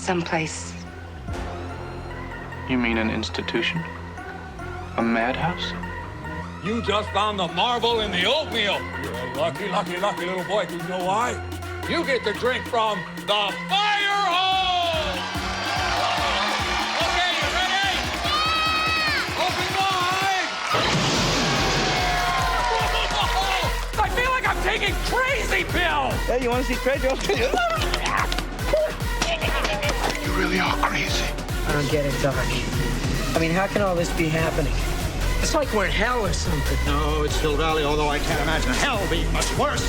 someplace. You mean an institution? A madhouse? You just found the marble in the oatmeal. You're a lucky, lucky, lucky little boy. Do you know why? You get to drink from the fire hose! Okay, you ready? Open wide! I feel like I'm taking crazy pills! Hey, you want to see crazy? You really are crazy. I don't get it, Doc. I mean, how can all this be happening? It's like we're in hell or something. No, it's Hill Valley, although I can't imagine hell being much worse.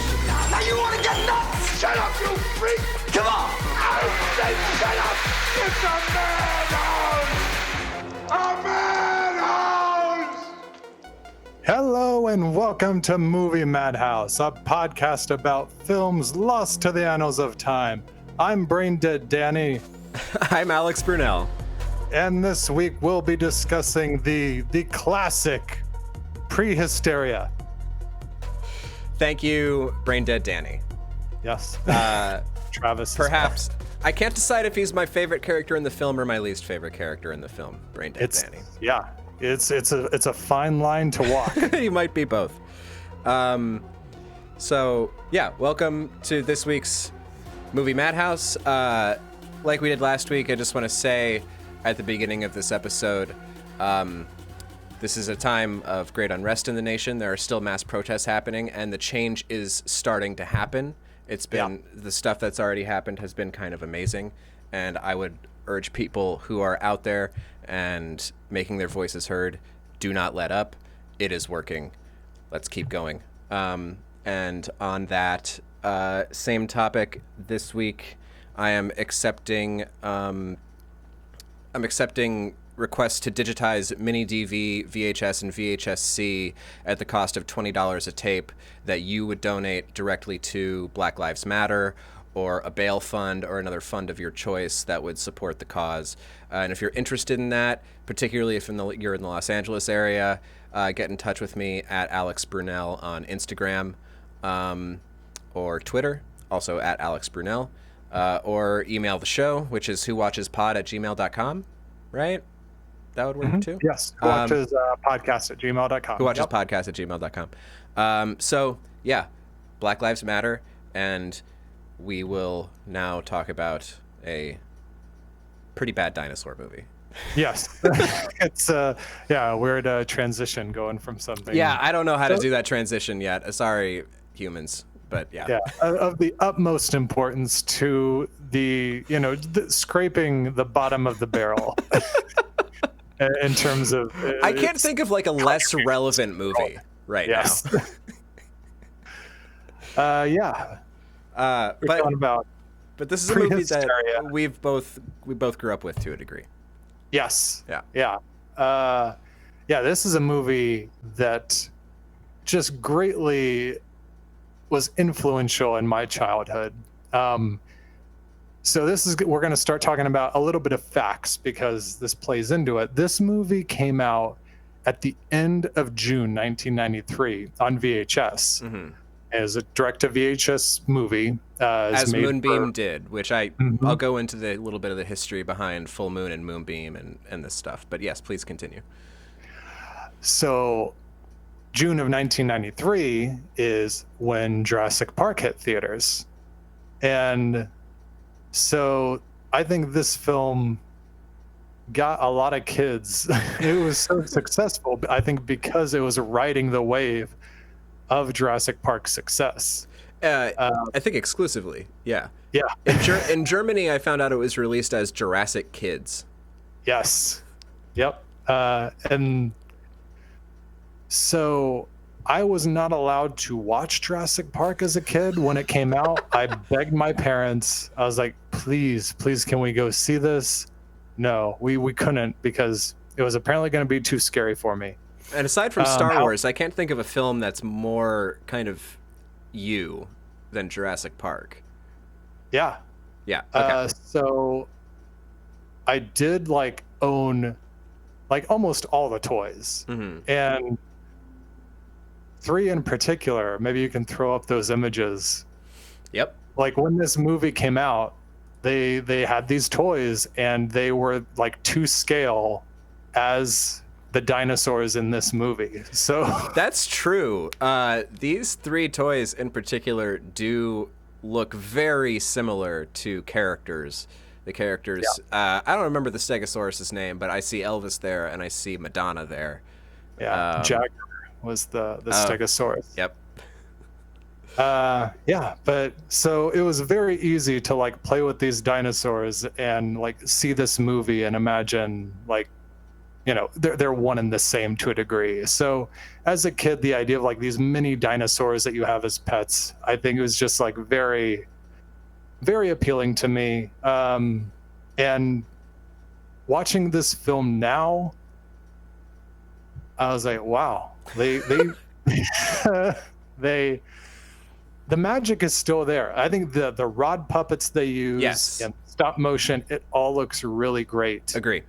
Now you want to get nuts? Shut up, you freak! Come on! I said shut up! It's a madhouse! A madhouse! Hello and welcome to Movie Madhouse, a podcast about films lost to the annals of time. I'm Brain Dead Danny. I'm Alex Brunel. And this week we'll be discussing the classic Prehysteria. Thank you, Brain Dead Danny. Yes. Travis. Perhaps. I can't decide if he's my favorite character in the film or my least favorite character in the film, Brain Dead Danny. Yeah. It's a fine line to walk. He might be both. So, yeah, welcome to this week's Movie Madhouse. Like we did last week, I just want to say at the beginning of this episode, this is a time of great unrest in the nation. There are still mass protests happening, and the change is starting to happen. It's been, the stuff that's already happened has been kind of amazing, and I would urge people who are out there and making their voices heard, do not let up. It is working. Let's keep going. And on that same topic, this week, I am accepting requests to digitize mini DV, VHS, and VHS-C at the cost of $20 a tape that you would donate directly to Black Lives Matter or a bail fund or another fund of your choice that would support the cause. And if you're interested in that, particularly if you're in the Los Angeles area, get in touch with me at Alex Brunel on Instagram or Twitter, also at Alex Brunel. Or email the show, which is whowatchespod@gmail.com, right? That would work too? Yes, whowatchespodcast@gmail.com. Whowatchespodcast@gmail.com. So, yeah, Black Lives Matter, and we will now talk about a pretty bad dinosaur movie. Yes. It's weird transition going from something. Yeah, I don't know how to do that transition yet. Sorry, humans. But yeah, of the utmost importance to scraping the bottom of the barrel in terms of. I can't think of like a less relevant movie right now. But this is a movie that we both grew up with to a degree. Yes. Yeah. This is a movie that just greatly was influential in my childhood. So we're going to start talking about a little bit of facts because this plays into it. This movie came out at the end of June 1993 on VHS as a direct-to-VHS movie. As Moonbeam did, which I'll go into the little bit of the history behind Full Moon and Moonbeam and this stuff. But yes, please continue. So June of 1993 is when Jurassic Park hit theaters. And so I think this film got a lot of kids. It was so successful, I think, because it was riding the wave of Jurassic Park's success. I think exclusively, yeah. Yeah. In Germany, I found out it was released as Jurassic Kids. Yes. Yep. And so I was not allowed to watch Jurassic Park as a kid when it came out. I begged my parents. I was like, please, can we go see this? No, we couldn't because it was apparently going to be too scary for me. And aside from Star Wars, I can't think of a film that's more kind of you than Jurassic Park. Yeah. Yeah. Okay. So I did own almost all the toys. And 3 in particular, maybe you can throw up those images. Yep. When this movie came out, they had these toys, and they were like to scale as the dinosaurs in this movie. So That's true. These 3 toys in particular do look very similar to characters. The characters, I don't remember the Stegosaurus's name, but I see Elvis there and I see Madonna there. yeah, Jagger was the Stegosaurus. Yep. Yeah, but so it was very easy to like play with these dinosaurs and like see this movie and imagine like, you know, they're one and the same to a degree. So as a kid, the idea of like these mini dinosaurs that you have as pets, I think it was just like very, very appealing to me. And watching this film now, I was like, wow, they the magic is still there. I think the rod puppets they use, Yes, and stop motion, it all looks really great. agree.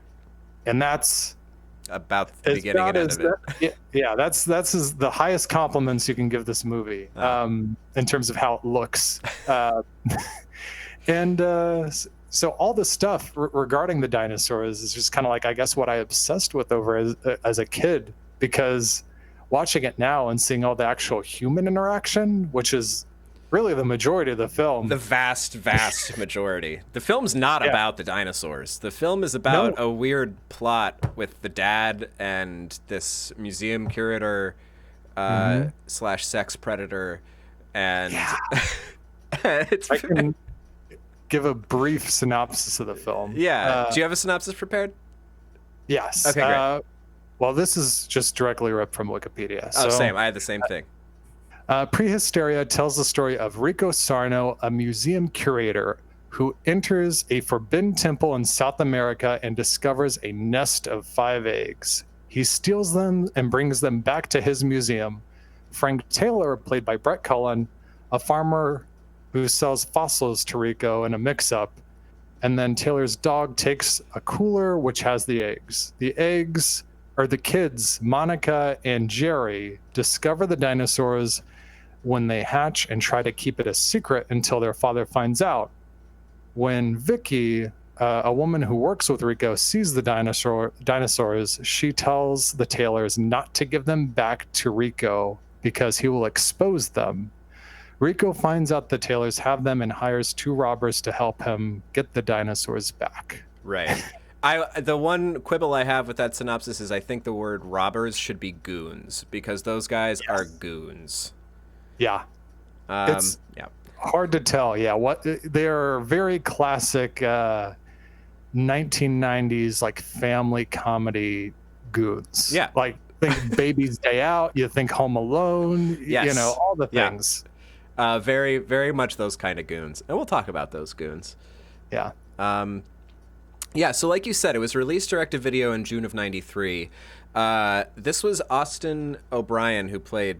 And that's About the beginning and end of it. Yeah, that's the highest compliments you can give this movie, in terms of how it looks. So all the stuff regarding the dinosaurs is just kind of like, I guess, what I obsessed with over as a kid, because watching it now and seeing all the actual human interaction, which is really the majority of the film. The vast majority. The film's not about the dinosaurs. The film is about a weird plot with the dad and this museum curator slash sex predator. And it's... I can give a brief synopsis of the film. Yeah. Do you have a synopsis prepared? Yes. Okay, great. Well, this is just directly ripped from Wikipedia. Oh, same. I had the same thing. Prehysteria tells the story of Rico Sarno, a museum curator who enters a forbidden temple in South America and discovers a nest of 5 eggs. He steals them and brings them back to his museum. Frank Taylor, played by Brett Cullen, a farmer who sells fossils to Rico in a mix-up, and then Taylor's dog takes a cooler which has the eggs. The eggs, or the kids, Monica and Jerry, discover the dinosaurs when they hatch and try to keep it a secret until their father finds out. When Vicki, a woman who works with Rico, sees the dinosaurs, she tells the Taylors not to give them back to Rico because he will expose them. Rico finds out the Taylors have them and hires 2 robbers to help him get the dinosaurs back. Right. The one quibble I have with that synopsis is I think the word robbers should be goons, because those guys are goons. Yeah. It's hard to tell. Yeah. They're very classic 1990s like family comedy goons. Yeah. Like think Baby's Day Out, you think Home Alone, you know, all the things. Very, very much those kind of goons. And we'll talk about those goons. Yeah. Yeah, so like you said, it was released direct-to-video in June of '93. This was Austin O'Brien who played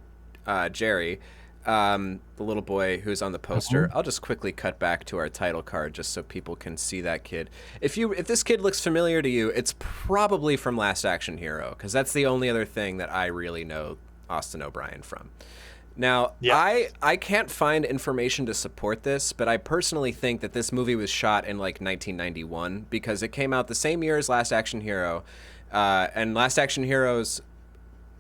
Jerry, the little boy who's on the poster. I'll just quickly cut back to our title card just so people can see that kid. If this kid looks familiar to you, it's probably from Last Action Hero, because that's the only other thing that I really know Austin O'Brien from. Now, I can't find information to support this, but I personally think that this movie was shot in like 1991 because it came out the same year as Last Action Hero, and Last Action Hero's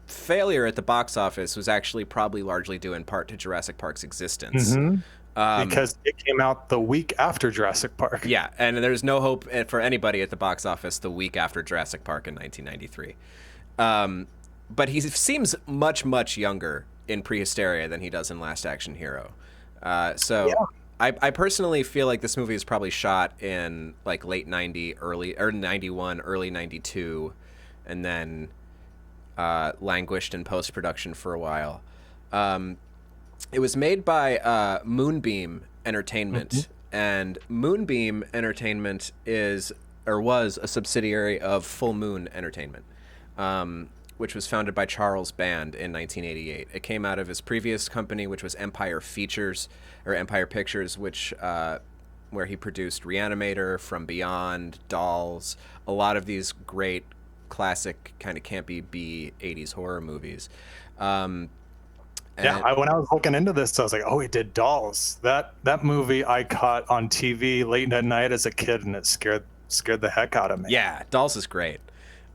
failure at the box office was actually probably largely due in part to Jurassic Park's existence. Because it came out the week after Jurassic Park. Yeah, and there's no hope for anybody at the box office the week after Jurassic Park in 1993. But he seems much, much younger in Prehysteria than he does in Last Action Hero. I personally feel like this movie is probably shot in like late 90, early 91, early 92, and then languished in post-production for a while. It was made by Moonbeam Entertainment, and Moonbeam Entertainment was a subsidiary of Full Moon Entertainment, which was founded by Charles Band in 1988. It came out of his previous company, which was Empire Pictures, which where he produced Reanimator, From Beyond, Dolls, a lot of these great classic kind of campy B 80s horror movies. When I was looking into this, I was like, oh, he did Dolls. That movie I caught on TV late at night as a kid, and it scared the heck out of me. Yeah, Dolls is great.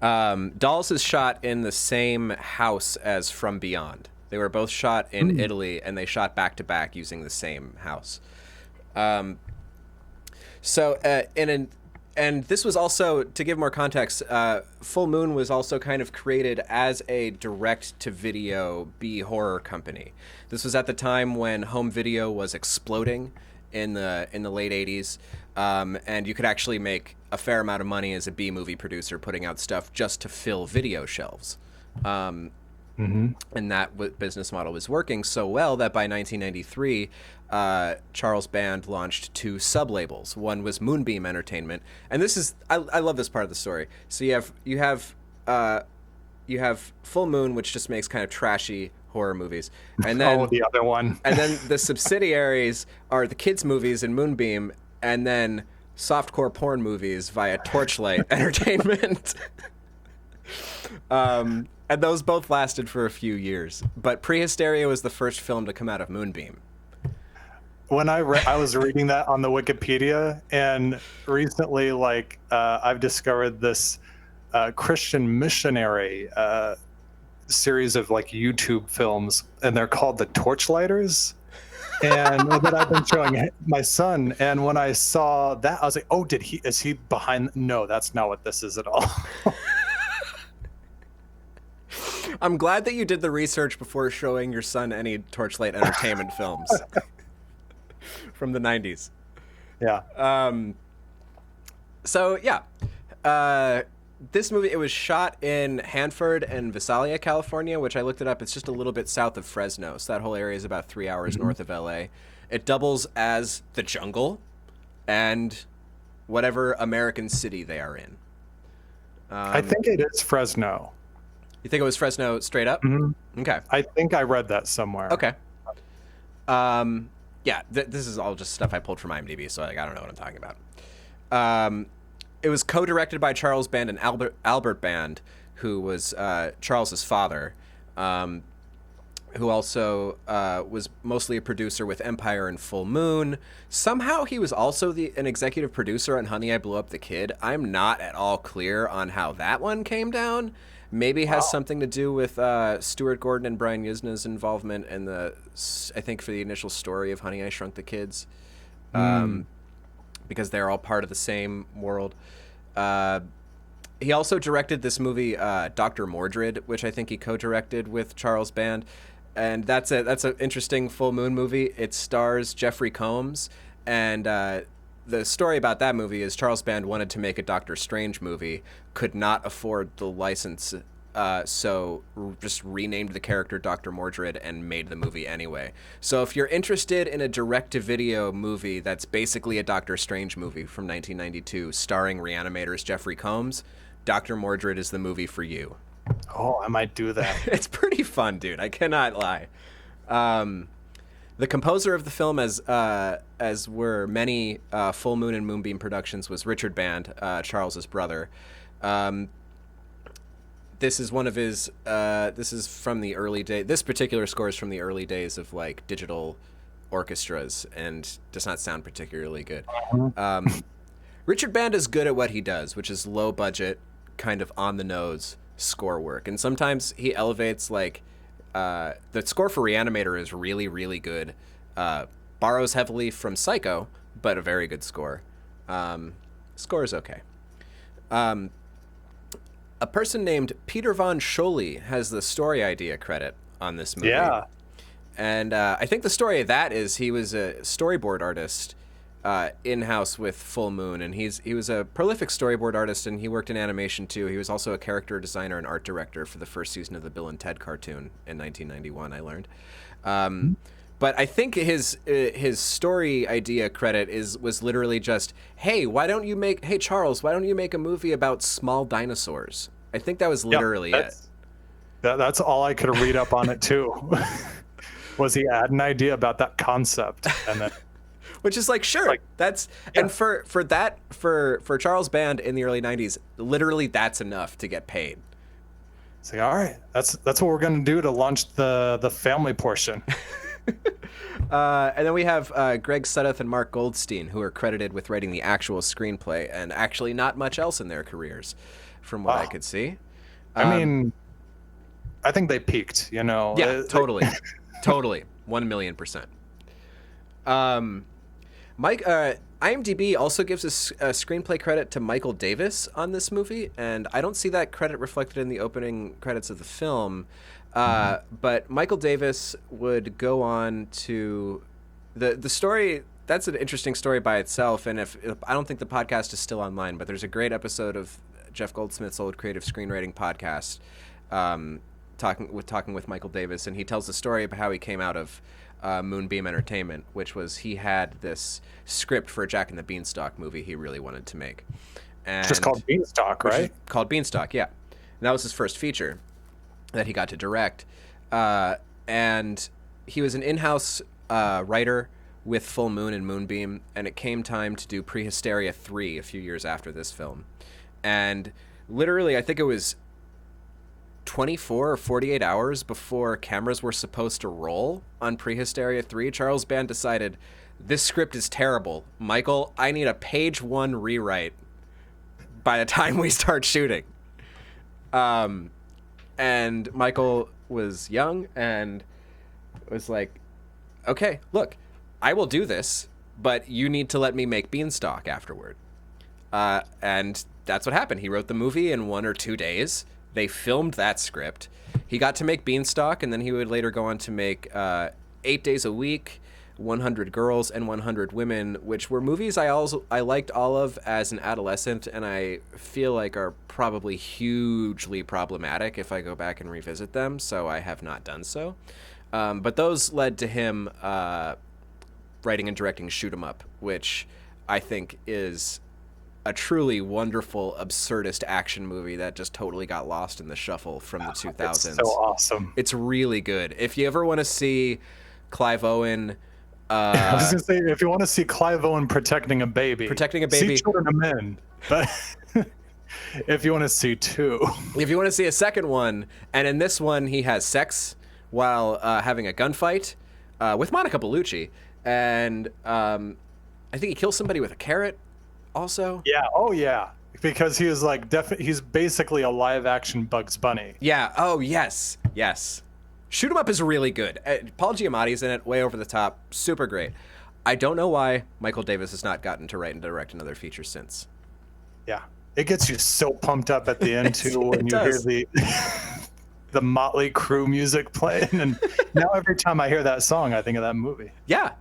Dolls is shot in the same house as From Beyond. They were both shot in Italy, and they shot back to back using the same house. And this was also, to give more context, Full Moon was also kind of created as a direct-to-video B-horror company. This was at the time when home video was exploding in the late 80s, and you could actually make a fair amount of money as a B-movie producer putting out stuff just to fill video shelves. And that business model was working so well that by 1993, Charles Band launched 2 sub-labels. One was Moonbeam Entertainment, and this is I love this part of the story. So you have Full Moon, which just makes kind of trashy horror movies, and then the other one, and then the subsidiaries are the kids movies in Moonbeam, and then softcore porn movies via Torchlight Entertainment. And those both lasted for a few years, but Prehysteria was the first film to come out of Moonbeam. When I was reading that on the Wikipedia, and recently, I've discovered this Christian missionary series of YouTube films, and they're called the Torchlighters, and that I've been showing my son. And when I saw that, I was like, "Oh, is he behind?" No, that's not what this is at all. I'm glad that you did the research before showing your son any Torchlight Entertainment films from the 90s. Yeah. This movie, it was shot in Hanford and Visalia, California, which I looked it up. It's just a little bit south of Fresno. So that whole area is about 3 hours north of LA. It doubles as the jungle and whatever American city they are in. I think it is Fresno. You think it was Fresno straight up? Mm-hmm. Okay. I think I read that somewhere. Okay. This is all just stuff I pulled from IMDb, so I don't know what I'm talking about. It was co-directed by Charles Band and Albert Band, who was Charles's father, who also was mostly a producer with Empire and Full Moon. Somehow he was also an executive producer on Honey, I Blew Up the Kid. I'm not at all clear on how that one came down. Maybe has something to do with Stuart Gordon and Brian Yuzna's involvement in I think for the initial story of Honey, I Shrunk the Kids, because they're all part of the same world. He also directed this movie, Dr. Mordred, which I think he co-directed with Charles Band, and that's an interesting Full Moon movie. It stars Jeffrey Combs, and the story about that movie is Charles Band wanted to make a Doctor Strange movie, could not afford the license, so just renamed the character Dr. Mordred and made the movie anyway. So if you're interested in a direct-to-video movie that's basically a Doctor Strange movie from 1992 starring Reanimator's Jeffrey Combs, Dr. Mordred is the movie for you. Oh, I might do that. It's pretty fun, dude. I cannot lie. The composer of the film, as were many Full Moon and Moonbeam productions, was Richard Band, Charles's brother. This is one of his. This is from the early days. This particular score is from the early days of digital orchestras, and does not sound particularly good. Richard Band is good at what he does, which is low budget, kind of on the nose score work, and sometimes he elevates the score for Reanimator is really, really good. Borrows heavily from Psycho, but a very good score. Score is okay. A person named Peter von Scholey has the story idea credit on this movie. Yeah. And I think the story of that is he was a storyboard artist in-house with Full Moon, and he was a prolific storyboard artist, and he worked in animation too. He was also a character designer and art director for the first season of the Bill and Ted cartoon in 1991, I learned. But I think his story idea credit was literally just, hey, Charles, why don't you make a movie about small dinosaurs? I think that was literally it. That's all I could read up on it too. Was he had an idea about that concept, and then which is sure, that's and for Charles Band in the early 90s, literally that's enough to get paid. It's like, all right, that's what we're gonna do to launch the family portion. And then we have Greg Sudduth and Mark Goldstein, who are credited with writing the actual screenplay, and actually not much else in their careers, from what I could see. I mean, I think they peaked, you know. Yeah, totally. Totally. 1,000,000%. IMDb also gives a screenplay credit to Michael Davis on this movie, and I don't see that credit reflected in the opening credits of the film. But Michael Davis would go on to the story. That's an interesting story by itself, and if I don't think the podcast is still online, but there's a great episode of Jeff Goldsmith's old creative screenwriting podcast, talking with Michael Davis, and he tells the story about how he came out of Moonbeam Entertainment, which was he had this script for a Jack and the Beanstalk movie he really wanted to make, and just called Beanstalk, right? Called Beanstalk, yeah. And that was his first feature that he got to direct, and he was an in-house writer with Full Moon and Moonbeam, and it came time to do Prehysteria 3 a few years after this film, and literally I think it was 24 or 48 hours before cameras were supposed to roll on Prehysteria 3, Charles Band decided, this script is terrible. Michael, I need a page 1 rewrite by the time we start shooting. And Michael was young and was like, okay, look, I will do this, but you need to let me make Beanstalk afterward. And that's what happened. He wrote the movie in 1 or 2 days. They filmed that script. He got to make Beanstalk, and then he would later go on to make 8 Days a Week, 100 Girls, and 100 Women, which were movies I liked all of as an adolescent, and I feel like are probably hugely problematic if I go back and revisit them, so I have not done so. But those led to him writing and directing Shoot 'Em Up, which I think is a truly wonderful, absurdist action movie that just totally got lost in the shuffle from the 2000s. It's so awesome. It's really good. If you ever want to see Clive Owen... I was going to say, if you want to see Clive Owen protecting a baby, see Children of Men. But if you want to see 2. If you want to see a second one, and in this one he has sex while having a gunfight with Monica Bellucci, and I think he kills somebody with a carrot also. Yeah. Oh, yeah. Because he is like he's basically a live action Bugs Bunny. Yeah. Oh, yes. Yes. Shoot 'Em Up is really good. Paul Giamatti's in it, way over the top, super great. I don't know why Michael Davis has not gotten to write and direct another feature since. Yeah. It gets you so pumped up at the end too when you hear the Motley Crue music playing, and now every time I hear that song I think of that movie. Yeah.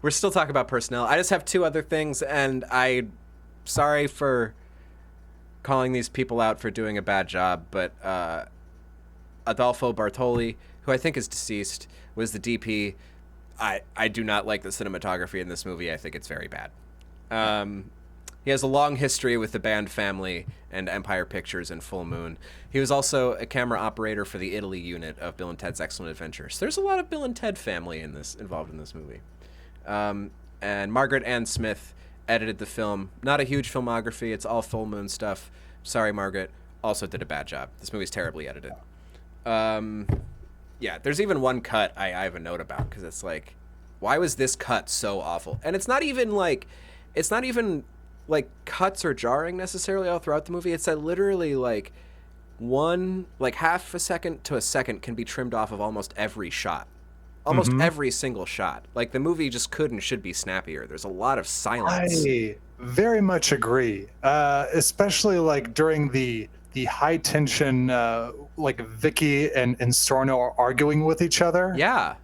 We're still talking about personnel. I just have 2 other things, and I'm sorry for calling these people out for doing a bad job, but Adolfo Bartoli, who I think is deceased, was the DP. I do not like the cinematography in this movie. I think it's very bad. He has a long history with the Band family and Empire Pictures and Full Moon. He was also a camera operator for the Italy unit of Bill and Ted's Excellent Adventures. There's a lot of Bill and Ted family involved in this movie. And Margaret Ann Smith edited the film. Not a huge filmography. It's all Full Moon stuff. Sorry, Margaret. Also did a bad job. This movie's terribly edited. Yeah, there's even one cut I have a note about, because it's like, why was this cut so awful? And it's not even like cuts or jarring necessarily all throughout the movie. It's that literally like half a second to a second can be trimmed off of almost every shot. Almost every single shot. Like, the movie just could and should be snappier. There's a lot of silence. I very much agree. Especially like during the high tension, like Vicki and Storno are arguing with each other. Yeah.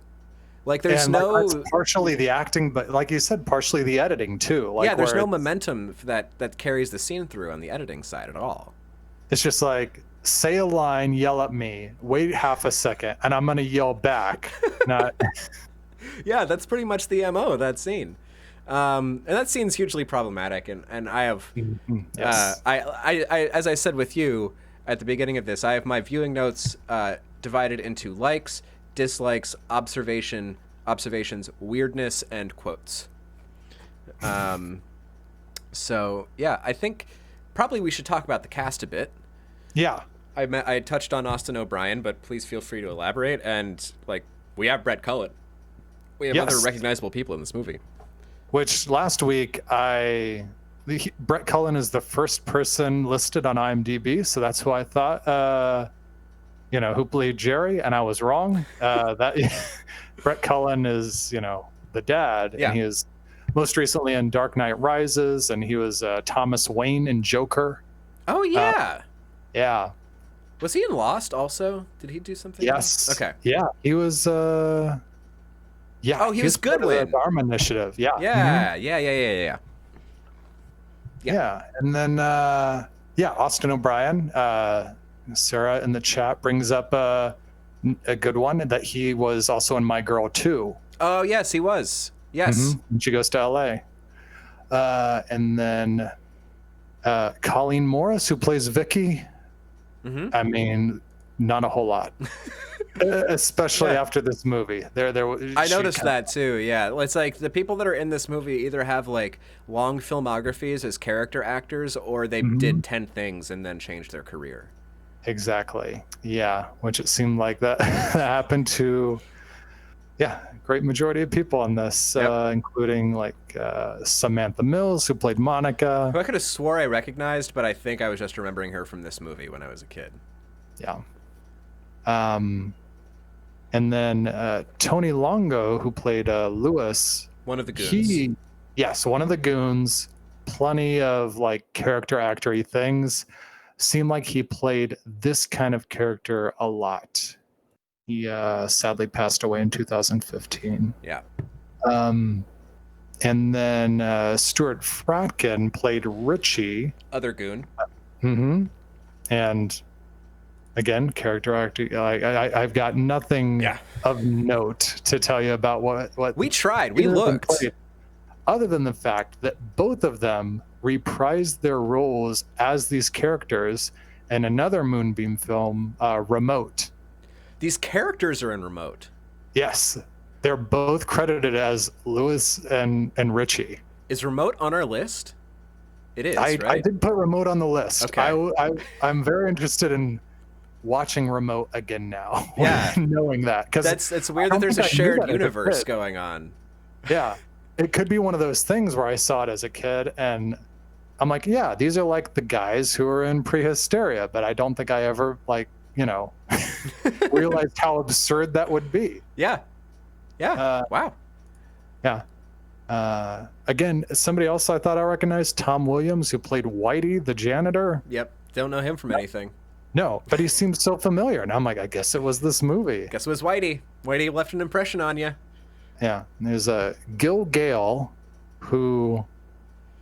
Like, there's that's partially the acting, but like you said, partially the editing too. Like, yeah, there's no momentum that carries the scene through on the editing side at all. It's just like, say a line, yell at me, wait half a second, and I'm going to yell back. Yeah, that's pretty much the MO of that scene. And that scene's hugely problematic, and I have, yes. I as I said with you at the beginning of this, I have my viewing notes divided into likes, dislikes, observations, weirdness, and quotes. So yeah, I think probably we should talk about the cast a bit. Yeah. I touched on Austin O'Brien, but please feel free to elaborate. And like, we have Brett Cullen. We have other recognizable people in this movie. Which last week Brett Cullen is the first person listed on IMDb, so that's who I thought, who played Jerry, and I was wrong. That Brett Cullen is, the dad, and he is most recently in Dark Knight Rises, and he was Thomas Wayne in Joker. Oh yeah, yeah. Was he in Lost also? Did he do something? Yes. Else? Okay. Yeah, he was. Yeah. Oh, he was Goodwin. The Dharma Initiative. Yeah. Yeah. Mm-hmm. Yeah. Yeah, and then Austin O'Brien. Sarah in the chat brings up a good one, that he was also in My Girl 2. Oh yes, he was. Yes. Mm-hmm. She goes to LA. And then Colleen Morris, who plays Vicki. Mm-hmm. I mean, not a whole lot, especially after this movie. I noticed that too. Yeah, it's like the people that are in this movie either have like long filmographies as character actors, or they did 10 things and then changed their career. Exactly. Yeah, which it seemed like that happened to. Yeah, great majority of people in this, including like Samantha Mills, who played Monica. Who I could have swore I recognized, but I think I was just remembering her from this movie when I was a kid. Yeah. And then Tony Longo, who played Lewis. One of the goons. One of the goons. Plenty of like character actor-y things. Seemed like he played this kind of character a lot. He sadly passed away in 2015. Yeah. And then Stuart Fratkin played Richie. Other goon. Mm-hmm. And again, character actor. I've got nothing of note to tell you about what we tried. We looked. Played, other than the fact that both of them reprised their roles as these characters in another Moonbeam film, Remote. These characters are in Remote. Yes, they're both credited as Lewis and Richie. Is Remote on our list? It is, right? I did put Remote on the list. Okay. I'm very interested in watching Remote again now. Yeah, knowing that, because it's weird that there's a shared universe going on. Yeah, it could be one of those things where I saw it as a kid and I'm like, yeah, these are like the guys who are in Prehysteria, but I don't think I ever realized how absurd that would be. Yeah. Wow. Yeah. Again, somebody else I thought I recognized, Tom Williams, who played Whitey, the janitor. Yep. Don't know him from anything. No, but he seems so familiar. And I'm like, I guess it was this movie. Guess it was Whitey. Whitey left an impression on you. Yeah. And there's Gil Gale, who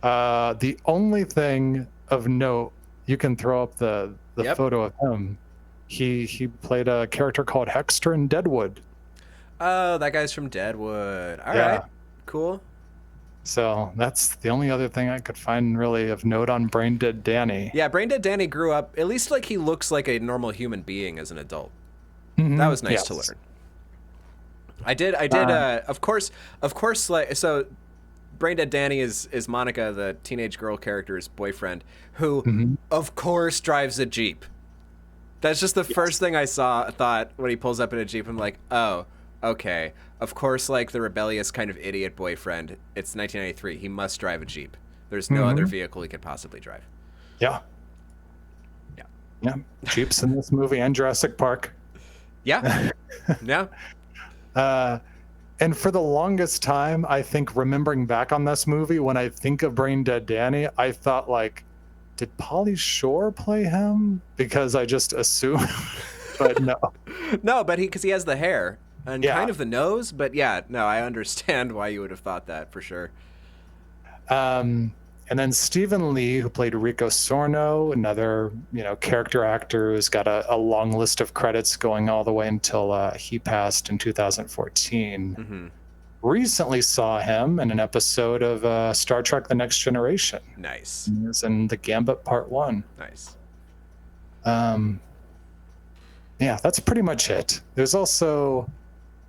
the only thing of note, you can throw up the photo of him. He played a character called Hexter in Deadwood. Oh, that guy's from Deadwood. All right. Cool. So that's the only other thing I could find really of note on Brain Dead Danny. Yeah, Brain Dead Danny grew up, at least like he looks like a normal human being as an adult. Mm-hmm. That was nice to learn. I did of course, like, so Brain Dead Danny is Monica, the teenage girl character's boyfriend, who of course drives a Jeep. That's just the first thing I thought when he pulls up in a Jeep. I'm like, oh, okay. Of course, like the rebellious kind of idiot boyfriend. It's 1993. He must drive a Jeep. There's no other vehicle he could possibly drive. Yeah. Jeeps in this movie and Jurassic Park. Yeah. And for the longest time, I think remembering back on this movie, when I think of Brain Dead Danny, I thought like, did Pauly Shore play him? Because I just assumed, but no. No, but because he has the hair and kind of the nose, but I understand why you would have thought that for sure. And then Stephen Lee, who played Rico Sorno, another character actor who's got a long list of credits going all the way until he passed in 2014. Mm-hmm. Recently saw him in an episode of Star Trek: The Next Generation. Nice. He was in The Gambit Part 1. Nice. Yeah, that's pretty much it. There's also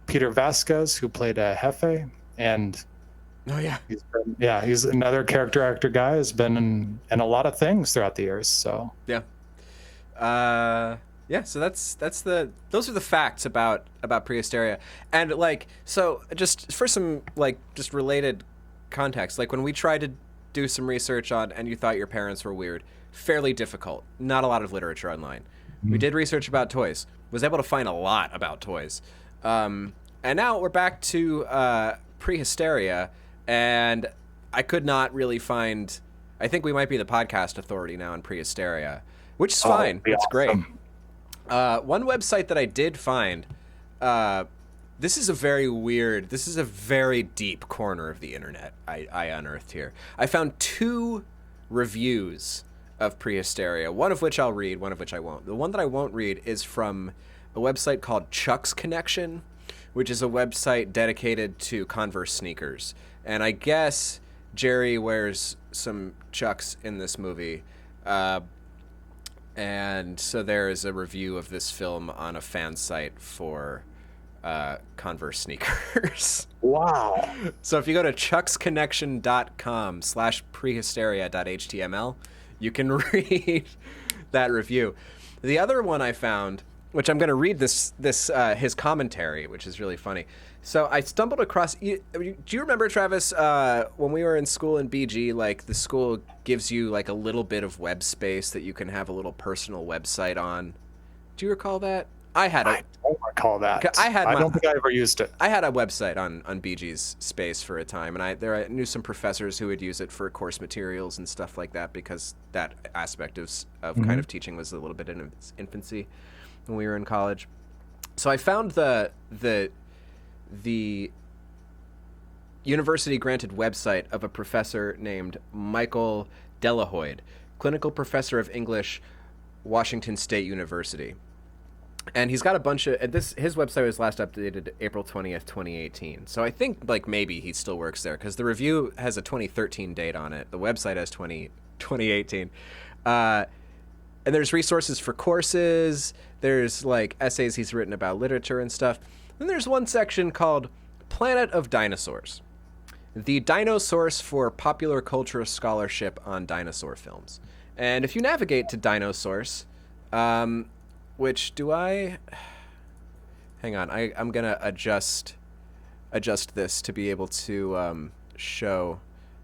Peter Vasquez, who played Jefe, and he's another character actor guy. Has been in a lot of things throughout the years. So So those are the facts about Prehysteria. And like, so just for some like just related context, like when we tried to do some research on And You Thought Your Parents Were Weird, fairly difficult. Not a lot of literature online. We did research about toys. Was able to find a lot about toys. And now we're back to Prehysteria, and I could not really find. I think we might be the podcast authority now on Prehysteria, which is fine. It's awesome. great. One website that I did find. This is a very deep corner of the internet I unearthed here. I found 2 reviews of Prehysteria, one of which I'll read, one of which I won't. The one that I won't read is from a website called Chuck's Connection, which is a website dedicated to Converse sneakers. And I guess Jerry wears some Chucks in this movie. And so there is a review of this film on a fan site for Converse sneakers. Wow. So if you go to chucksconnection.com/prehysteria.html, you can read that review. The other one I found, which I'm going to read his commentary, which is really funny. So I stumbled across. Do you remember, Travis, when we were in school in BG, like the school gives you like a little bit of web space that you can have a little personal website on? Do you recall that? I don't recall that. I don't think I ever used it. I had a website on BG's space for a time, and I knew some professors who would use it for course materials and stuff like that, because that aspect of kind of teaching was a little bit in its infancy when we were in college. So I found the university-granted website of a professor named Michael Delahoyd, clinical professor of English, Washington State University. And he's got a bunch of his website was last updated April 20th, 2018. So I think like maybe he still works there, because the review has a 2013 date on it. The website has 2018. And there's resources for courses. There's like essays he's written about literature and stuff. Then there's one section called Planet of Dinosaurs, the Dinosaurs for popular culture scholarship on dinosaur films. And if you navigate to Dinosaurs, which do I? Hang on, I'm gonna adjust this to be able to show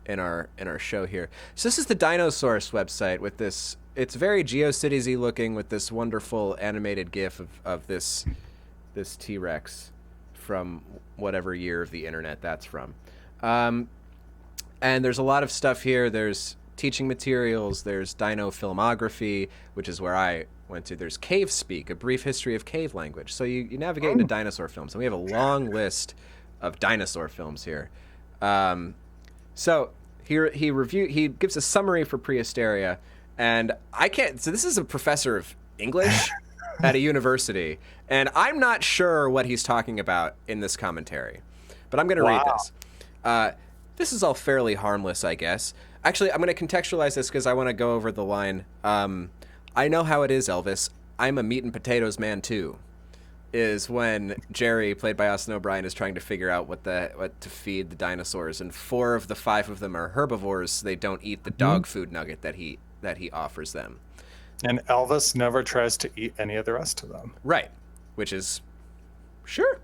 in our show here. So this is the Dinosaurs website with this. It's very GeoCitiesy looking with this wonderful animated GIF of this T-Rex from whatever year of the internet that's from. And there's a lot of stuff here. There's teaching materials. There's dino filmography, which is where I went to. There's Cave Speak, a brief history of cave language. So you navigate into dinosaur films, and we have a long list of dinosaur films here. So here he gives a summary for Prehysteria, and I can't. So this is a professor of English at a university, and I'm not sure what he's talking about in this commentary, but I'm going to read this. This is all fairly harmless, I guess. Actually, I'm going to contextualize this because I want to go over the line. I know how it is, Elvis. I'm a meat and potatoes man too. Is when Jerry, played by Austin O'Brien, is trying to figure out what to feed the dinosaurs, and 4 of the 5 of them are herbivores. So they don't eat the dog food nugget that he offers them. And Elvis never tries to eat any of the rest of them. Right, which is sure.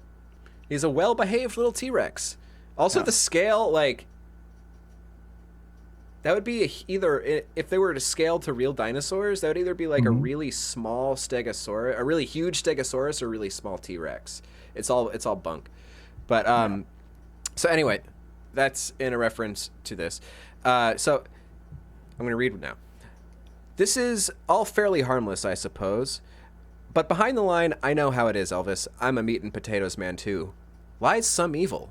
He's a well-behaved little T-Rex. Also, the scale, like, that would be either, if they were to scale to real dinosaurs, that would either be like a really small Stegosaurus, a really huge Stegosaurus, or a really small T-Rex. It's all bunk. But so anyway, that's in a reference to this. So I'm going to read now. This is all fairly harmless, I suppose. But behind the line, I know how it is, Elvis. I'm a meat and potatoes man too. Lies some evil.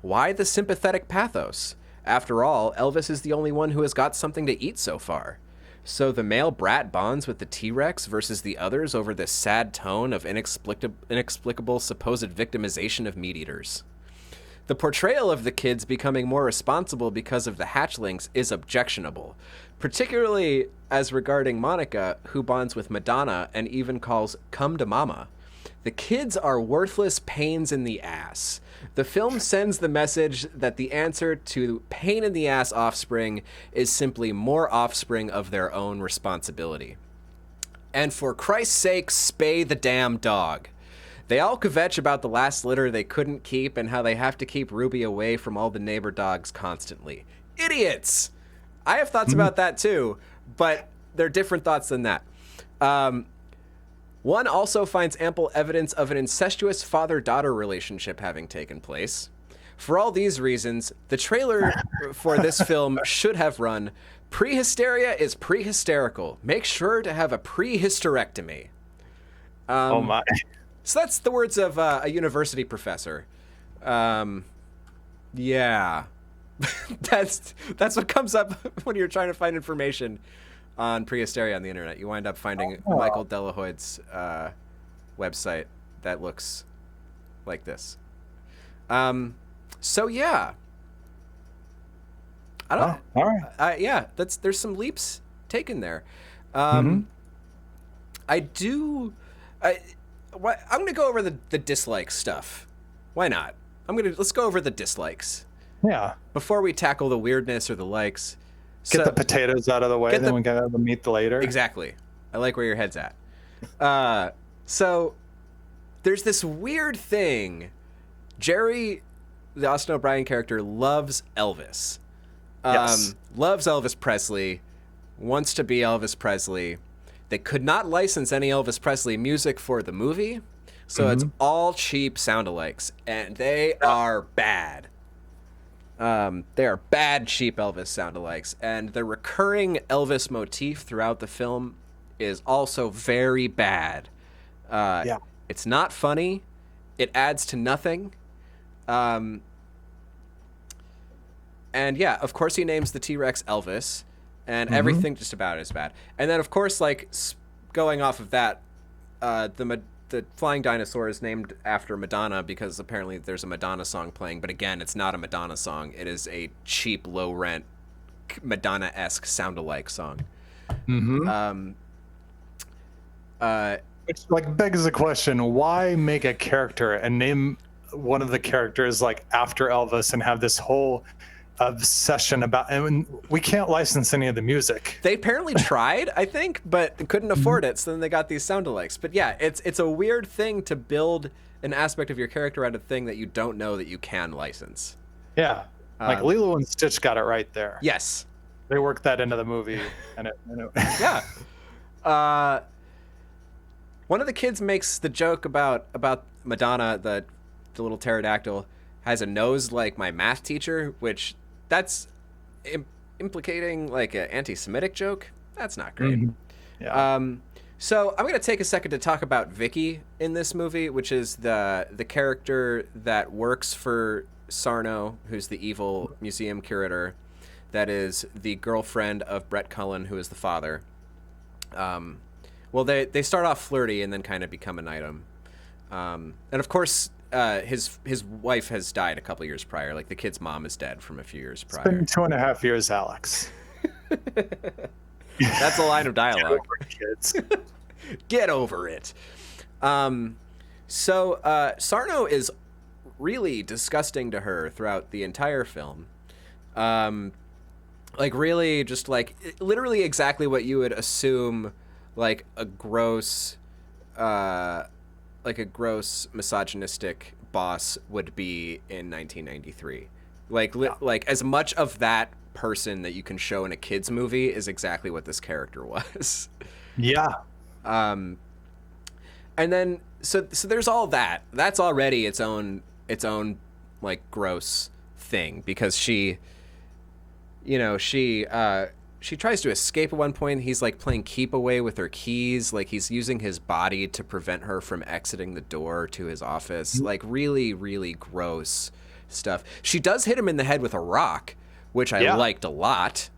Why the sympathetic pathos? After all, Elvis is the only one who has got something to eat so far. So the male brat bonds with the T-Rex versus the others over this sad tone of inexplicable supposed victimization of meat-eaters. The portrayal of the kids becoming more responsible because of the hatchlings is objectionable, particularly as regarding Monica, who bonds with Madonna and even calls "come to mama." The kids are worthless pains in the ass. The film sends the message that the answer to pain in the ass offspring is simply more offspring of their own responsibility. And for Christ's sake, spay the damn dog. They all kvetch about the last litter they couldn't keep and how they have to keep Ruby away from all the neighbor dogs constantly. Idiots! I have thoughts about that too, but they're different thoughts than that. One also finds ample evidence of an incestuous father-daughter relationship having taken place. For all these reasons, the trailer for this film should have run, "Prehysteria is prehysterical. Make sure to have a prehysterectomy." Oh my. So that's the words of a university professor. Yeah. That's what comes up when you're trying to find information on Prehysteria on the internet. You wind up finding Michael Delahoyde's website that looks like this. So yeah. I don't. All right. Yeah, there's some leaps taken there. I'm gonna go over the dislike stuff. Why not? Let's go over the dislikes. Yeah. Before we tackle the weirdness or the likes. Get the potatoes out of the way, then we can have the meat later. Exactly. I like where your head's at. So there's this weird thing. Jerry, the Austin O'Brien character, loves Elvis. Yes. Loves Elvis Presley. Wants to be Elvis Presley. They could not license any Elvis Presley music for the movie, so it's all cheap sound-alikes, and they are bad. They are bad, cheap Elvis sound-alikes, and the recurring Elvis motif throughout the film is also very bad. It's not funny. It adds to nothing. And yeah, of course he names the T-Rex Elvis, and everything just about it is bad. And then, of course, like, going off of that, the flying dinosaur is named after Madonna because apparently there's a Madonna song playing. But again, it's not a Madonna song. It is a cheap, low-rent, Madonna-esque sound-alike song. Which like begs the question: why make a character and name one of the characters like after Elvis and have this whole obsession about? And we can't license any of the music. They apparently tried, I think, but couldn't afford it. So then they got these sound-alikes. But yeah, it's a weird thing to build an aspect of your character out of a thing that you don't know that you can license. Yeah, like Lilo and Stitch got it right there. Yes, they worked that into the movie, and it yeah. One of the kids makes the joke about Madonna, the little pterodactyl, has a nose like my math teacher, which that's implicating like an anti-Semitic joke. That's not great. Yeah. So I'm going to take a second to talk about Vicki in this movie, which is the character that works for Sarno, who's the evil museum curator, that is the girlfriend of Brett Cullen, who is the father. Well, they start off flirty and then kind of become an item. And of course, his wife has died a couple years prior. Like the kid's mom is dead from a few years prior. It's been 2.5 years, Alex. That's a line of dialogue. Get over it, kids. Get over it. So Sarno is really disgusting to her throughout the entire film. Like really just like literally exactly what you would assume like a gross misogynistic boss would be in 1993. Like as much of that person that you can show in a kids movie is exactly what this character was. Yeah. And then so there's all that. That's already its own like gross thing because she tries to escape at one point. He's like playing keep away with her keys. Like he's using his body to prevent her from exiting the door to his office. Like really, really gross stuff. She does hit him in the head with a rock, which I liked a lot.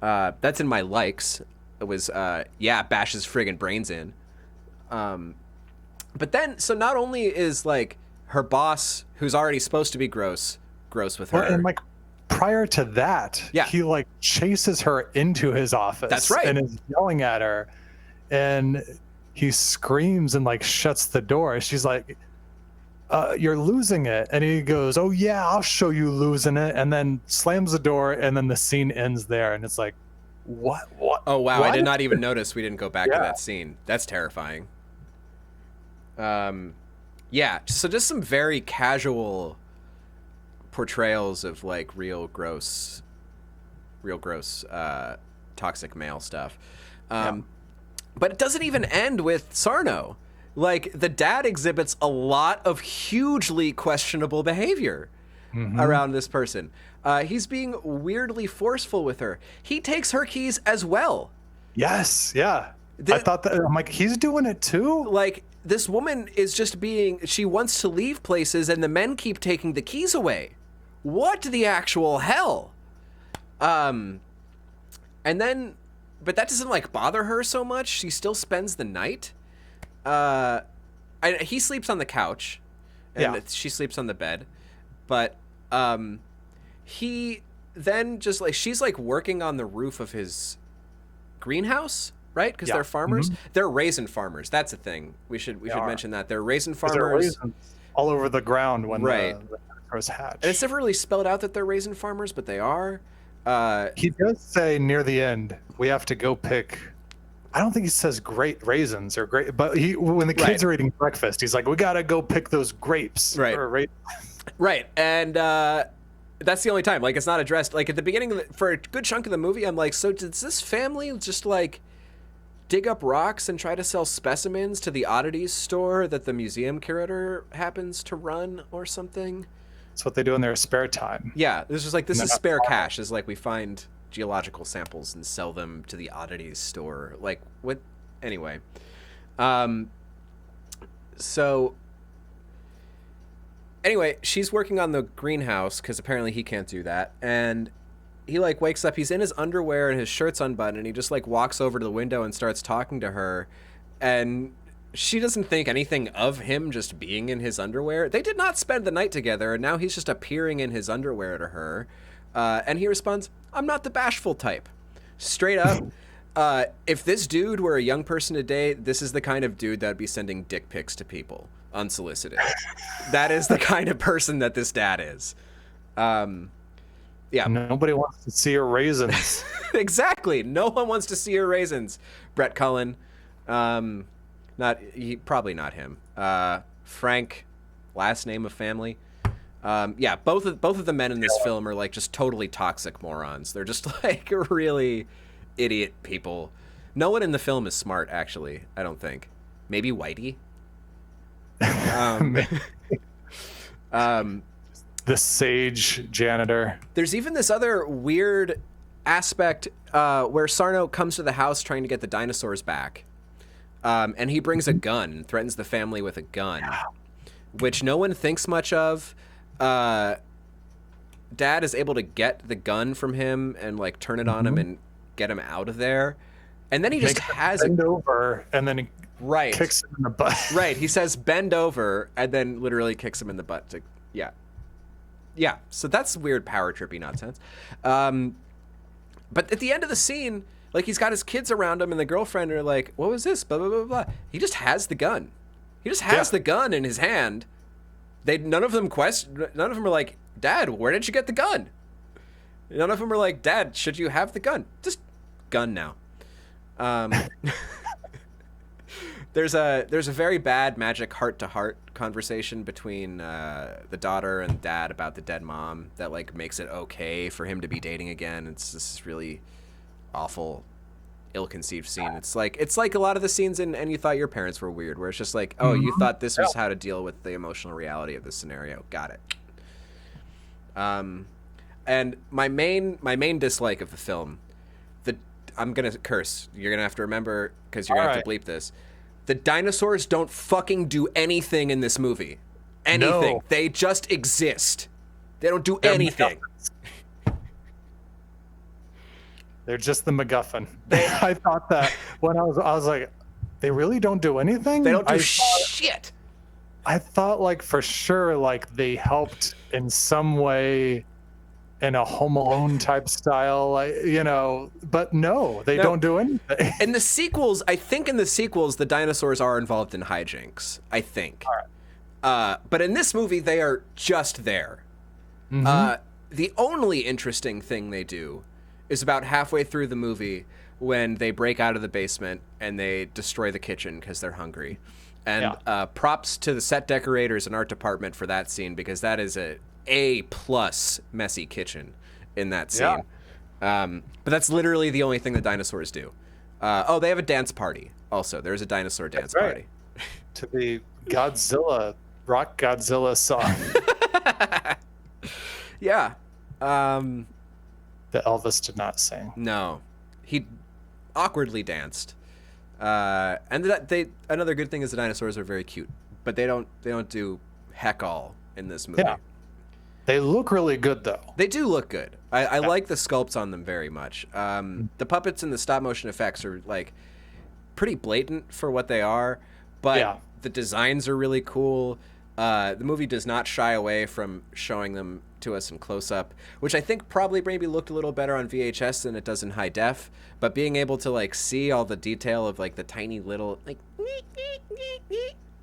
That's in my likes. It was, bash his friggin' brains in. But then, so not only is like her boss, who's already supposed to be gross with her. And like, prior to that, he like chases her into his office. That's right. And is yelling at her, and he screams and like shuts the door. She's like, "You're losing it," and he goes, "Oh yeah, I'll show you losing it," and then slams the door, and then the scene ends there, and it's like, What? Oh wow, What? I did not even notice we didn't go back to Yeah. that scene. That's terrifying. Yeah, so just some very casual portrayals of like real gross toxic male stuff. But it doesn't even end with Sarno. Like, the dad exhibits a lot of hugely questionable behavior around this person. He's being weirdly forceful with her. He takes her keys as well. Yes, yeah. I thought that. I'm like, he's doing it too. Like, this woman is just she wants to leave places and the men keep taking the keys away. What the actual hell? And then, but that doesn't like bother her so much. She still spends the night. He sleeps on the couch and she sleeps on the bed, but, he then just like, she's like working on the roof of his greenhouse, right? Because they're farmers. They're raisin farmers. That's a thing. We should mention that. They're raisin farmers. There are raisins all over the ground when the was hatched. And it's never really spelled out that they're raisin farmers, but they are. He does say near the end, we have to go pick. I don't think he says great raisins or great, but when the kids are eating breakfast, he's like, we got to go pick those grapes. Right. And that's the only time. Like, it's not addressed. Like, at the beginning, for a good chunk of the movie, I'm like, so does this family just, like, dig up rocks and try to sell specimens to the oddities store that the museum curator happens to run or something? That's what they do in their spare time. Yeah, this is spare cash. Is like we find geological samples and sell them to the oddities store. Like, what? Anyway. So anyway, she's working on the greenhouse because apparently he can't do that. And he like wakes up, he's in his underwear and his shirt's unbuttoned, and he just like walks over to the window and starts talking to her. And she doesn't think anything of him just being in his underwear. They did not spend the night together, and now he's just appearing in his underwear to her. And he responds, I'm not the bashful type. Straight up. If this dude were a young person today, this is the kind of dude that would be sending dick pics to people unsolicited. That is the kind of person that this dad is. Yeah. Nobody wants to see her raisins. Exactly. No one wants to see her raisins. Brett Cullen. Probably not him. Frank, last name of family. Yeah, both of the men in this film are like just totally toxic morons. They're just like really idiot people. No one in the film is smart, actually. I don't think. Maybe Whitey. The sage janitor. There's even this other weird aspect where Sarno comes to the house trying to get the dinosaurs back. And he brings a gun and threatens the family with a gun, which no one thinks much of. Dad is able to get the gun from him and like turn it on him and get him out of there. And then he just has bend over and then he kicks him in the butt. Right. He says bend over and then literally kicks him in the butt. Yeah. So that's weird power trippy nonsense. But at the end of the scene, like, he's got his kids around him and the girlfriend are like, what was this? Blah, blah, blah, blah. He just has the gun. He just has the gun in his hand. None of them are like, Dad, where did you get the gun? None of them are like, Dad, should you have the gun? Just gun now. There's a very bad magic heart-to-heart conversation between the daughter and dad about the dead mom that like makes it okay for him to be dating again. It's this really awful, ill-conceived scene. It's like a lot of the scenes in And You Thought Your Parents Were Weird, where it's just like, oh, you thought this was how to deal with the emotional reality of this scenario. Got it. And my main dislike of the film, I'm gonna curse. You're gonna have to remember because you're gonna have to bleep this. The dinosaurs don't fucking do anything in this movie. Anything. No. They just exist. They don't do anything. They're just the MacGuffin. I thought that when I was like, they really don't do anything? They don't do shit. I thought like for sure like they helped in some way in a Home Alone type style, like, but no, they don't do anything. In the sequels, I think the dinosaurs are involved in hijinks, I think. All right. But in this movie, they are just there. The only interesting thing they do is about halfway through the movie when they break out of the basement and they destroy the kitchen because they're hungry. And props to the set decorators and art department for that scene, because that is A+ messy kitchen in that scene. But that's literally the only thing the dinosaurs do. They have a dance party. Also, there's a dinosaur dance party. To the rock Godzilla song. Yeah. That Elvis did not sing. No. He awkwardly danced. And another good thing is the dinosaurs are very cute, but they don't do heck all in this movie. Yeah. They look really good though. They do look good. I like the sculpts on them very much. The puppets and the stop motion effects are like pretty blatant for what they are, but the designs are really cool. The movie does not shy away from showing them to us in close-up, which I think probably maybe looked a little better on VHS than it does in high def, but being able to like see all the detail of like the tiny little like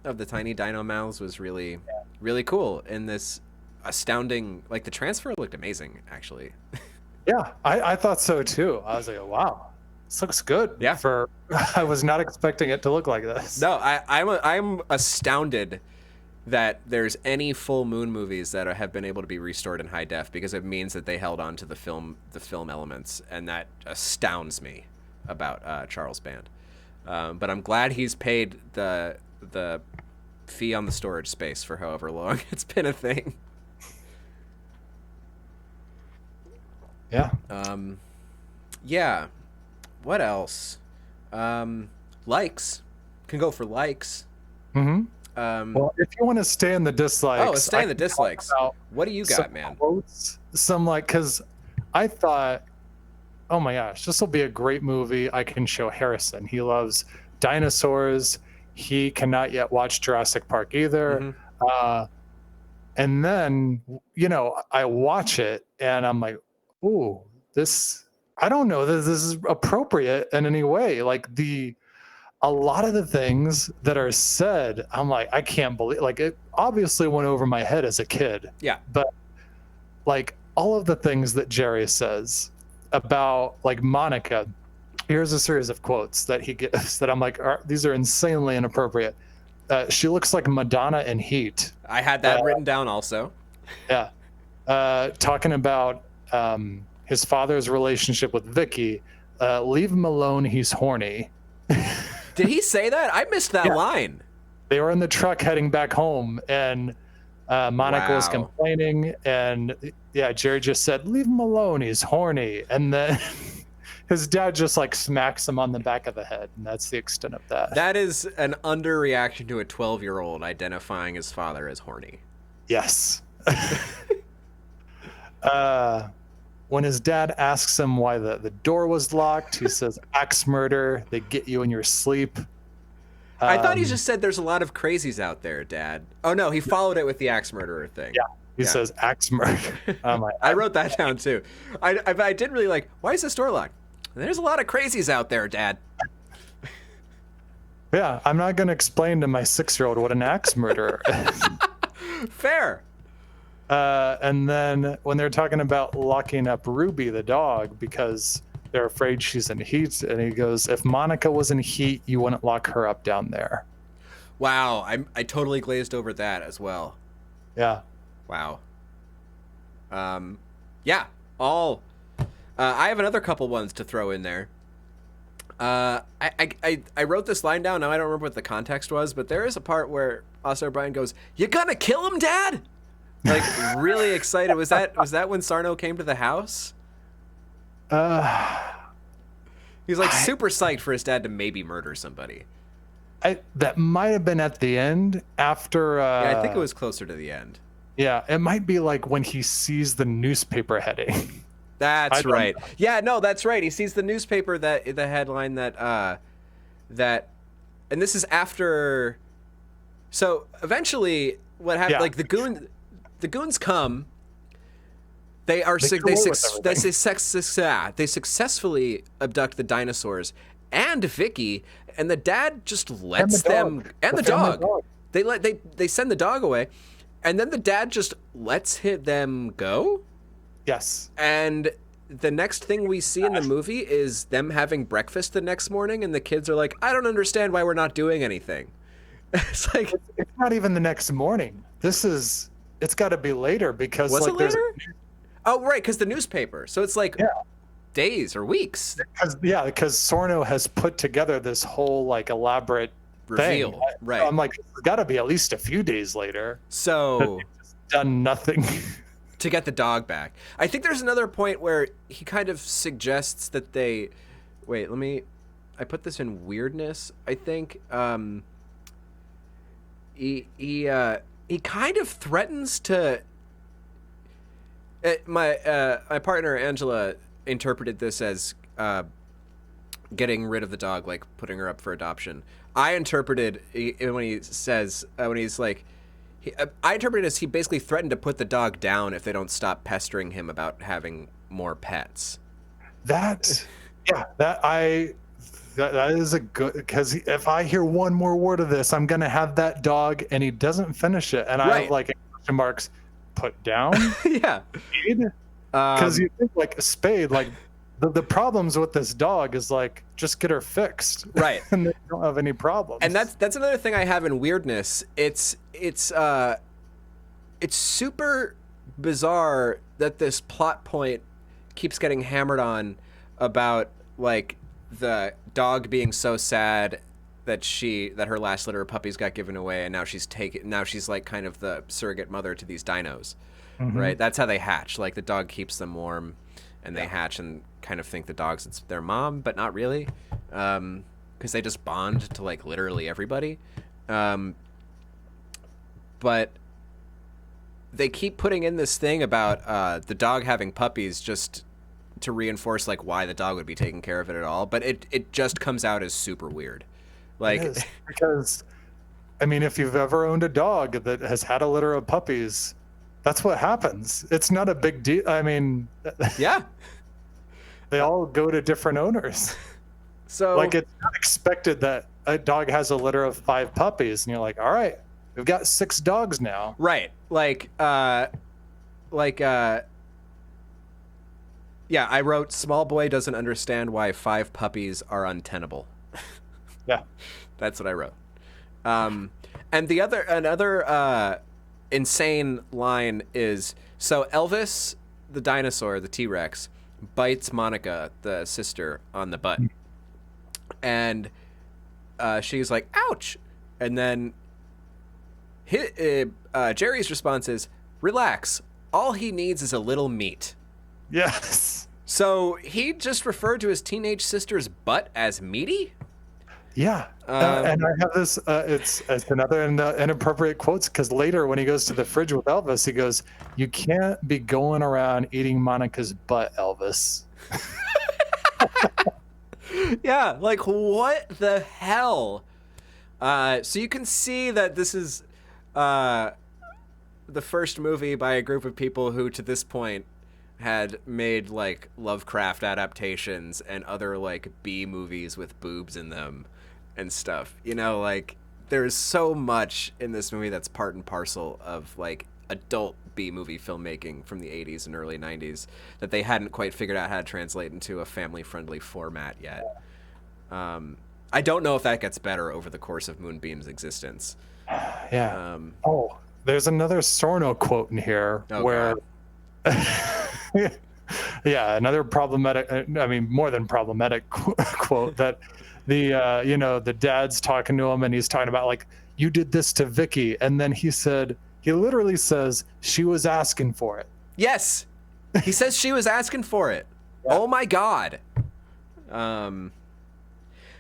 of the tiny dino mouths was really really cool in this astounding, like the transfer looked amazing actually. Yeah, I thought so too. I was like, wow, this looks good. Yeah. I was not expecting it to look like this. No, I'm astounded that there's any full moon movies that have been able to be restored in high def, because it means that they held on to the film elements, and that astounds me about Charles Band. But I'm glad he's paid the fee on the storage space for however long it's been a thing. Yeah. Yeah. What else? Likes. Can go for likes. Mm-hmm. Well, if you want to stay in the dislikes, stay in the dislikes. What do you got, man? Quotes, because I thought, oh my gosh, this will be a great movie. I can show Harrison. He loves dinosaurs. He cannot yet watch Jurassic Park either. Mm-hmm. And then, I watch it and I'm like, ooh, I don't know that this is appropriate in any way. Like a lot of the things that are said, I'm like, I can't believe, like, it obviously went over my head as a kid. Yeah. But like all of the things that Jerry says about like Monica, here's a series of quotes that he gives that I'm like, these are insanely inappropriate. She looks like Madonna in Heat. I had that written down also. Yeah. Talking about his father's relationship with Vicki. Leave him alone, he's horny. Did he say that? I missed that line. They were in the truck heading back home, and Monica was complaining, and Jerry just said, leave him alone, he's horny. And then his dad just like smacks him on the back of the head, and that's the extent of that. That is an underreaction to a 12-year-old identifying his father as horny. Yes. When his dad asks him why the door was locked, he says, axe murder, they get you in your sleep. I thought he just said there's a lot of crazies out there, Dad. Oh, no, he followed it with the axe murderer thing. Yeah, he says axe murder. I wrote that down, too. I did really like, why is this door locked? There's a lot of crazies out there, Dad. Yeah, I'm not going to explain to my 6-year-old what an axe murderer is. Fair. And then when they're talking about locking up Ruby, the dog, because they're afraid she's in heat, and he goes, if Monica was in heat, you wouldn't lock her up down there. Wow, I totally glazed over that as well. Yeah. Wow. Yeah, I have another couple ones to throw in there. I wrote this line down, now I don't remember what the context was, but there is a part where Oscar O'Brien goes, you gonna kill him, Dad? Like, really excited. Was that when Sarno came to the house? He's like super psyched for his dad to maybe murder somebody. That might have been at the end after. Yeah, I think it was closer to the end. Yeah, it might be like when he sees the newspaper heading. That's right. Yeah, no, that's right. He sees the newspaper the headline that, and this is after. So eventually, what happened? Yeah. Like the goons come. They successfully abduct the dinosaurs and Vicki, and the dad just lets them and the dog. They send the dog away, and then the dad just lets them go. Yes. And the next thing we see in the movie is them having breakfast the next morning, and the kids are like, I don't understand why we're not doing anything. It's like, it's not even the next morning. It's got to be later because was like it later? Oh, right, because the newspaper. So it's like days or weeks. Because Sorno has put together this whole like elaborate reveal. Thing. Right. I'm like, it's got to be at least a few days later. So done nothing to get the dog back. I think there's another point where he kind of suggests that they wait. I put this in weirdness. I think he kind of threatens to. My partner Angela interpreted this as getting rid of the dog, like putting her up for adoption. I interpreted when he says when he's like, I interpreted it as he basically threatened to put the dog down if they don't stop pestering him about having more pets. That is a good, because if I hear one more word of this, I'm gonna have that dog, and he doesn't finish it, and I have like question marks. Put down? Yeah. Because you think like a spade, like the problems with this dog is like just get her fixed, right? And they don't have any problems. And that's another thing I have in weirdness. It's super bizarre that this plot point keeps getting hammered on about like the dog being so sad that her last litter of puppies got given away, and now she's like kind of the surrogate mother to these dinos, right? That's how they hatch. Like the dog keeps them warm, and they hatch and kind of think the dog's it's their mom, but not really, because they just bond to like literally everybody. But they keep putting in this thing about the dog having puppies just to reinforce like why the dog would be taking care of it at all. But it just comes out as super weird. Like, because, I mean, if you've ever owned a dog that has had a litter of puppies, that's what happens. It's not a big deal. I mean, yeah, they all go to different owners. So, like, it's not expected that a dog has a litter of 5 puppies, and you're like, all right, we've got 6 dogs now. Right. Yeah, I wrote, small boy doesn't understand why 5 puppies are untenable. Yeah, that's what I wrote. And another insane line is, so Elvis, the dinosaur, the T-Rex, bites Monica, the sister, on the butt, and she's like, "Ouch!" And then Jerry's response is, "Relax. All he needs is a little meat." Yes. So he just referred to his teenage sister's butt as meaty? Yeah. And I have this, it's another inappropriate quotes, because later when he goes to the fridge with Elvis, he goes, "You can't be going around eating Monica's butt, Elvis." Yeah, like what the hell? So you can see that this is the first movie by a group of people who to this point had made like Lovecraft adaptations and other like B movies with boobs in them and stuff. You know, like there's so much in this movie that's part and parcel of like adult B movie filmmaking from the 80s and early 90s that they hadn't quite figured out how to translate into a family friendly format yet. I don't know if that gets better over the course of Moonbeam's existence. Yeah. There's another Sorno quote in here where yeah, another problematic, I mean, more than problematic quote that the dad's talking to him and he's talking about like, "You did this to Vicki." And then he literally says, "She was asking for it." Yes. He says she was asking for it. Yeah. Oh my God.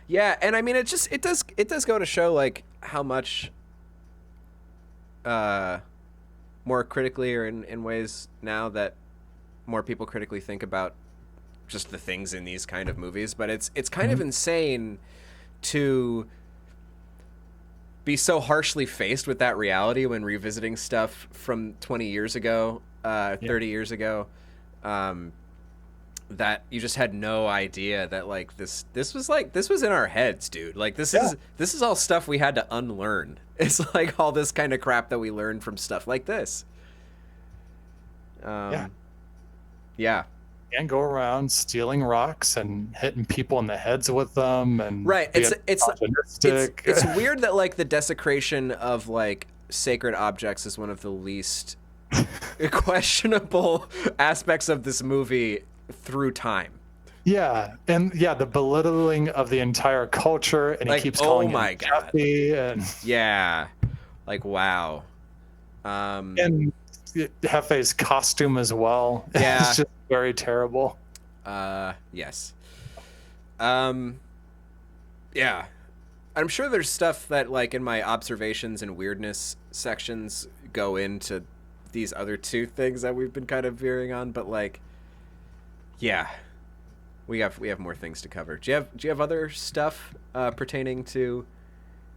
Yeah. And I mean, it does go to show like how much, more critically or in ways now that more people critically think about just the things in these kind of movies, but it's kind of insane to be so harshly faced with that reality when revisiting stuff from 20 years ago, 30 years ago, that you just had no idea that like this was in our heads, dude. Like this is all stuff we had to unlearn. It's like all this kind of crap that we learned from stuff like this. Yeah. can't go around stealing rocks and hitting people in the heads with them and Right. being It's misogynistic. it's weird that like the desecration of like sacred objects is one of the least questionable aspects of this movie through time. Yeah, and the belittling of the entire culture, and Like, he keeps oh calling my him God. Jeffy, and Yeah. Like, wow. and Hefe's costume as well. Yeah. It's just very terrible. Yes. Yeah. I'm sure there's stuff that, like, in my observations and weirdness sections go into these other two things that we've been kind of veering on, but, like, yeah. We have more things to cover. Do you have other stuff pertaining to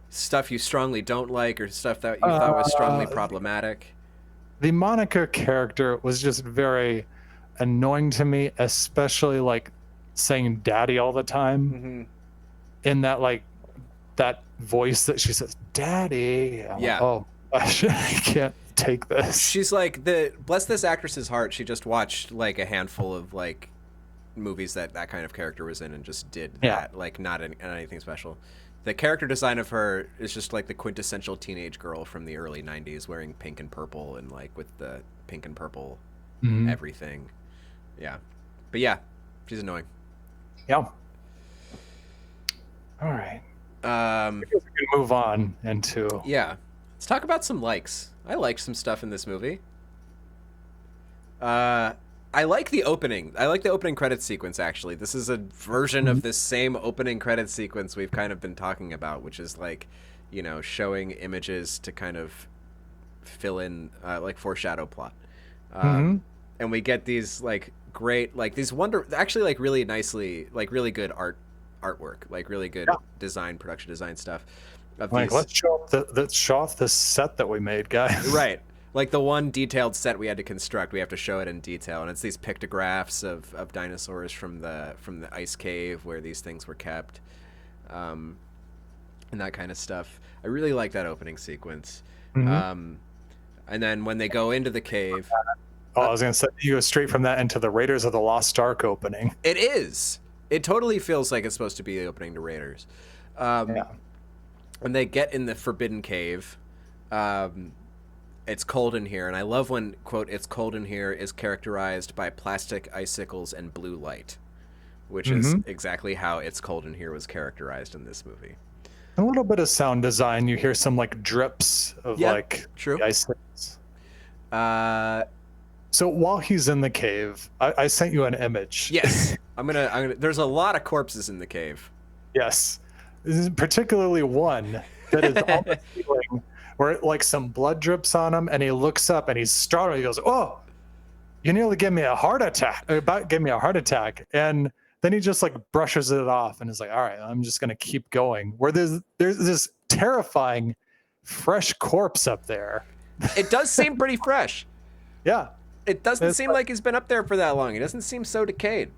stuff you strongly don't like or stuff that you thought was strongly problematic? The Monica character was just very annoying to me, especially like saying daddy all the time. Mm-hmm. In that like that voice that she says daddy. I'm Yeah. like, oh gosh, I can't take this. She's like, bless this actress's heart, she just watched like a handful of like movies that kind of character was in and just did that, like not anything special. The character design of her is just like the quintessential teenage girl from the early 90s wearing pink and purple and like with the pink and purple everything. Yeah. But yeah, she's annoying. Yeah. All right. I guess we can move on into Yeah. Let's talk about some likes. I liked some stuff in this movie. I like the opening. I like the opening credits sequence, actually. This is a version of this same opening credits sequence we've kind of been talking about, which is like, you know, showing images to kind of fill in, like, foreshadow plot. And we get these, like, great, like, these actually, like, really nicely, like, really good artwork, like, really good production design stuff. Like, let's show off the set that we made, guys. Right. Like the one detailed set we had to construct, we have to show it in detail, and it's these pictographs of dinosaurs from the ice cave where these things were kept, and that kind of stuff. I really like that opening sequence. And then when they go into the cave, I was gonna say you go straight from that into the Raiders of the Lost Ark opening. it is. It totally feels like it's supposed to be the opening to Raiders. When they get in the Forbidden Cave. It's cold in here, and I love when, quote, it's cold in here is characterized by plastic icicles and blue light, which is exactly how it's cold in here was characterized in this movie. A little bit of sound design. You hear some like drips of like true. the icicles. So while he's in the cave, I sent you an image. Yes, I'm gonna. There's a lot of corpses in the cave. Yes, this is particularly one that is on the ceiling, where like some blood drips on him, and he looks up and he's startled. He goes, "Oh, you nearly gave me a heart attack! About gave me a heart attack!" And then he just like brushes it off and is like, "All right, I'm just gonna keep going." Where there's this terrifying, fresh corpse up there. It does seem pretty fresh. Yeah, it doesn't seem like he's been up there for that long. It doesn't seem so decayed.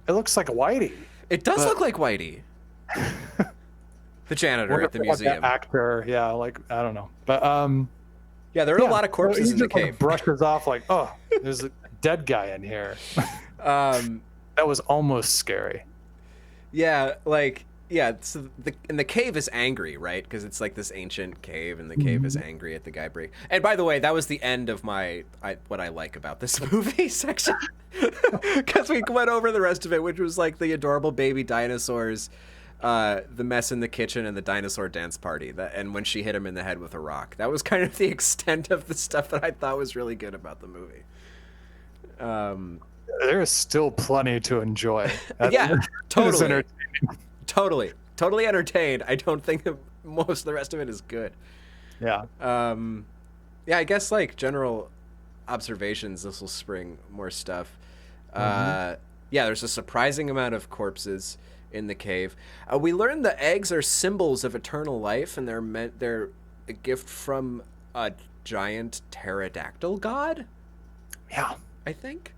It looks like Whitey. It does look like Whitey. The janitor at the museum. Actor, yeah, like I don't know, but yeah, there are a lot of corpses in the cave. Like, brushes off like, oh, there's a dead guy in here. That was almost scary. Yeah, like so the cave is angry, right? Because it's like this ancient cave, and the cave is angry at the guy break. And by the way, that was the end of what I like about this movie section, because we went over the rest of it, which was like the adorable baby dinosaurs. The mess in the kitchen and the dinosaur dance party, and when she hit him in the head with a rock. That was kind of the extent of the stuff that I thought was really good about the movie. There is still plenty to enjoy. Yeah, totally. Totally entertained. I don't think most of the rest of it is good. Yeah. Yeah, I guess like general observations, this will spring more stuff. Yeah, there's a surprising amount of corpses in the cave. We learned the eggs are symbols of eternal life, and they're a gift from a giant pterodactyl god. Yeah, I think.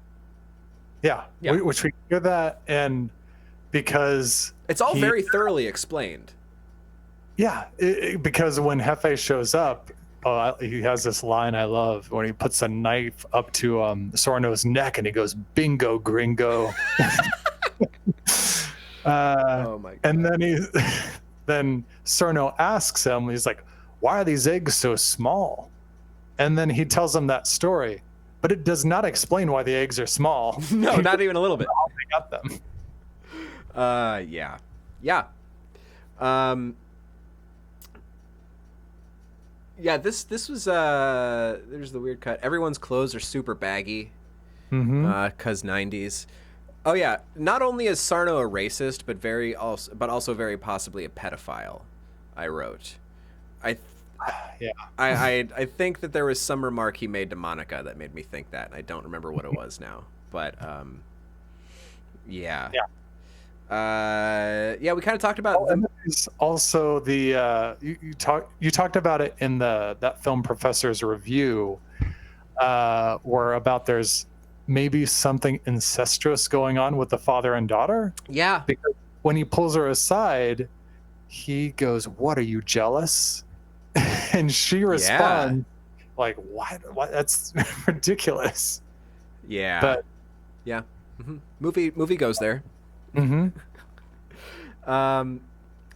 Yeah. Which we hear that, and because it's all very thoroughly explained. Yeah, because when Hefe shows up, he has this line I love when he puts a knife up to Sorno's neck and he goes, "Bingo, gringo." Oh my God. And then Sorno asks him, he's like, "Why are these eggs so small?" And then he tells him that story, but it does not explain why the eggs are small. No, not even a little bit. How they got them. Yeah. Yeah, this was there's the weird cut. Everyone's clothes are super baggy. Cause 90s. Oh yeah, not only is Sarno a racist, but also very possibly a pedophile, I wrote. I think that there was some remark he made to Monica that made me think that. And I don't remember what it was now. But yeah. We kind of talked about and there's also the you talked about it in that film professor's review, where about there's maybe something incestuous going on with the father and daughter. Yeah. Because when he pulls her aside, he goes, "What, are you jealous?" And she responds like, "What? That's ridiculous." Yeah. But yeah. Movie goes there. And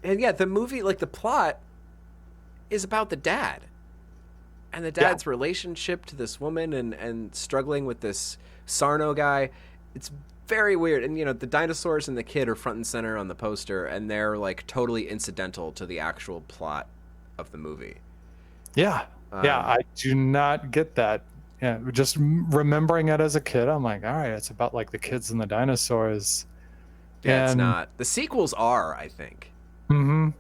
yeah, the movie, like the plot is about the dad and the dad's relationship to this woman and struggling with this Sarno guy. It's very weird. And, the dinosaurs and the kid are front and center on the poster, and they're like totally incidental to the actual plot of the movie. Yeah. I do not get that. Yeah. Just remembering it as a kid, I'm like, all right, it's about like the kids and the dinosaurs. Yeah, it's not. The sequels are, I think. And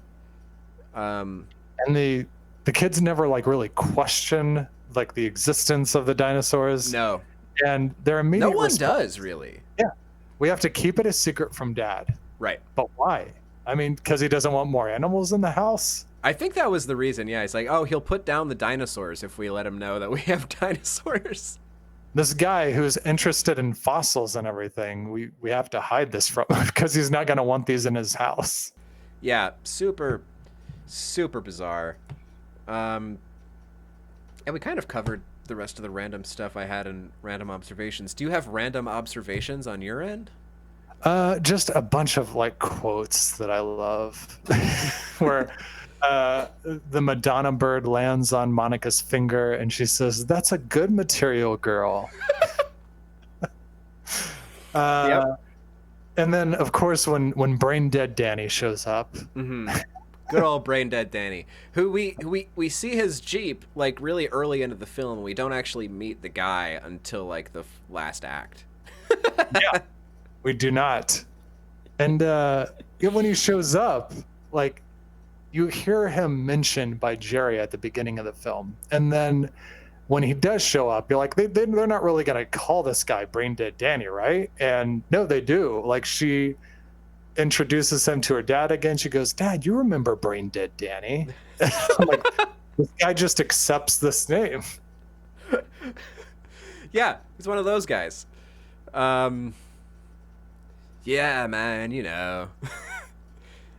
the kids never like really question like the existence of the dinosaurs. No. And their immediate no one response, does really. Yeah. We have to keep it a secret from Dad. Right. But why? I mean, because he doesn't want more animals in the house. I think that was the reason. Yeah, he's like, oh, he'll put down the dinosaurs if we let him know that we have dinosaurs. This guy who's interested in fossils and everything, we have to hide this from him because he's not going to want these in his house. Yeah, super bizarre. And we kind of covered the rest of the random stuff I had in random observations. Do you have random observations on your end? Just a bunch of like quotes that I love where the Madonna bird lands on Monica's finger and she says, "That's a good material, girl." Yep. And then of course when Brain Dead Danny shows up. Good old Brain Dead Danny, who we see his Jeep like really early into the film. We don't actually meet the guy until like the last act. Yeah, we do not. And when he shows up, like you hear him mentioned by Jerry at the beginning of the film, and then when he does show up, you're like, they're not really gonna call this guy Brain Dead Danny, right? And no, they do. Like she introduces him to her dad again. She goes, "Dad, you remember Brain Dead Danny?" I'm like, this guy just accepts this name. Yeah, he's one of those guys. Yeah, man,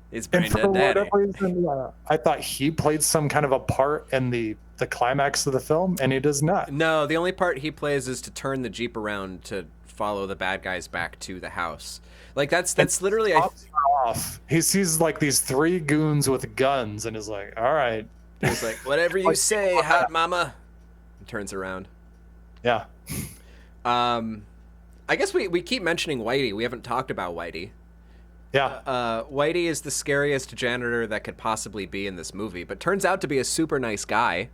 it's Brain And for Dead Danny. whatever reason, I thought he played some kind of a part in the climax of the film, and he does not. No, the only part he plays is to turn the Jeep around to follow the bad guys back to the house. Like that's literally off. He sees like these three goons with guns and is like, "All right." He's like, "Whatever you say, hot mama." And turns around. Yeah. I guess we keep mentioning Whitey. We haven't talked about Whitey. Yeah. Whitey is the scariest janitor that could possibly be in this movie, but turns out to be a super nice guy.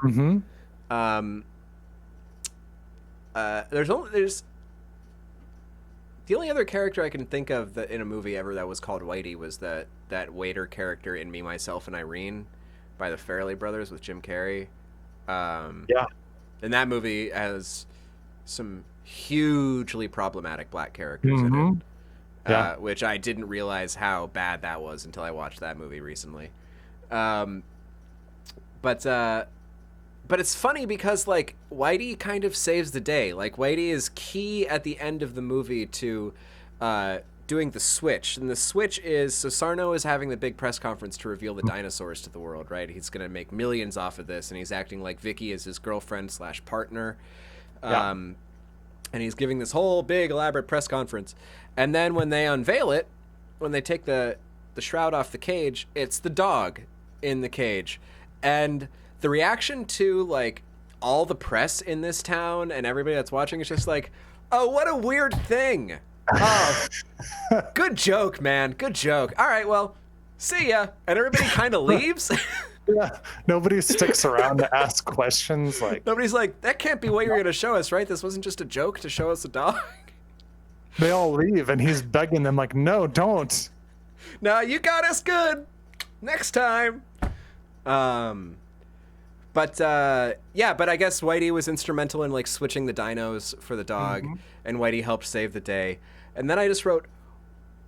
There's the only other character I can think of that in a movie ever that was called Whitey was that waiter character in Me, Myself, and Irene by the Farrelly brothers with Jim Carrey. Yeah. And that movie has some hugely problematic black characters in it, which I didn't realize how bad that was until I watched that movie recently. But it's funny because like Whitey kind of saves the day. Like Whitey is key at the end of the movie to doing the switch. And the switch is, so Sarno is having the big press conference to reveal the dinosaurs to the world, right? He's going to make millions off of this, and he's acting like Vicki is his girlfriend/partner. Yeah. And he's giving this whole big elaborate press conference. And then when they unveil it, when they take the shroud off the cage, it's the dog in the cage. And the reaction to, like, all the press in this town and everybody that's watching is just like, oh, what a weird thing. Oh, good joke, man. Good joke. All right, well, see ya. And everybody kind of leaves. Yeah. Nobody sticks around to ask questions. Like, Nobody's like, that can't be what you're going to show us, right? This wasn't just a joke to show us a dog. they all leave, and he's begging them, like, no, don't. No, you got us good. Next time. But I guess Whitey was instrumental in, like, switching the dinos for the dog, and Whitey helped save the day. And then I just wrote,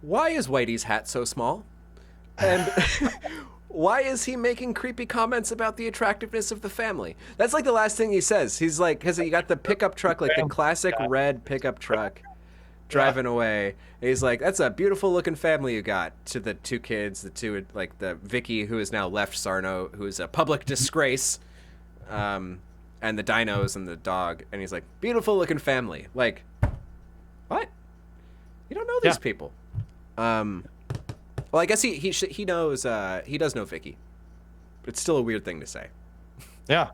why is Whitey's hat so small? And why is he making creepy comments about the attractiveness of the family? That's like the last thing he says. He's like, because he got the pickup truck, like the classic red pickup truck, driving away. And he's like, that's a beautiful looking family you got, to the two kids, like the Vicki, who has now left Sarno, who is a public disgrace, and the dinos and the dog. And he's like, beautiful looking family. Like, what? You don't know these people. Well, I guess he knows, he does know Vicki, but it's still a weird thing to say. Yeah.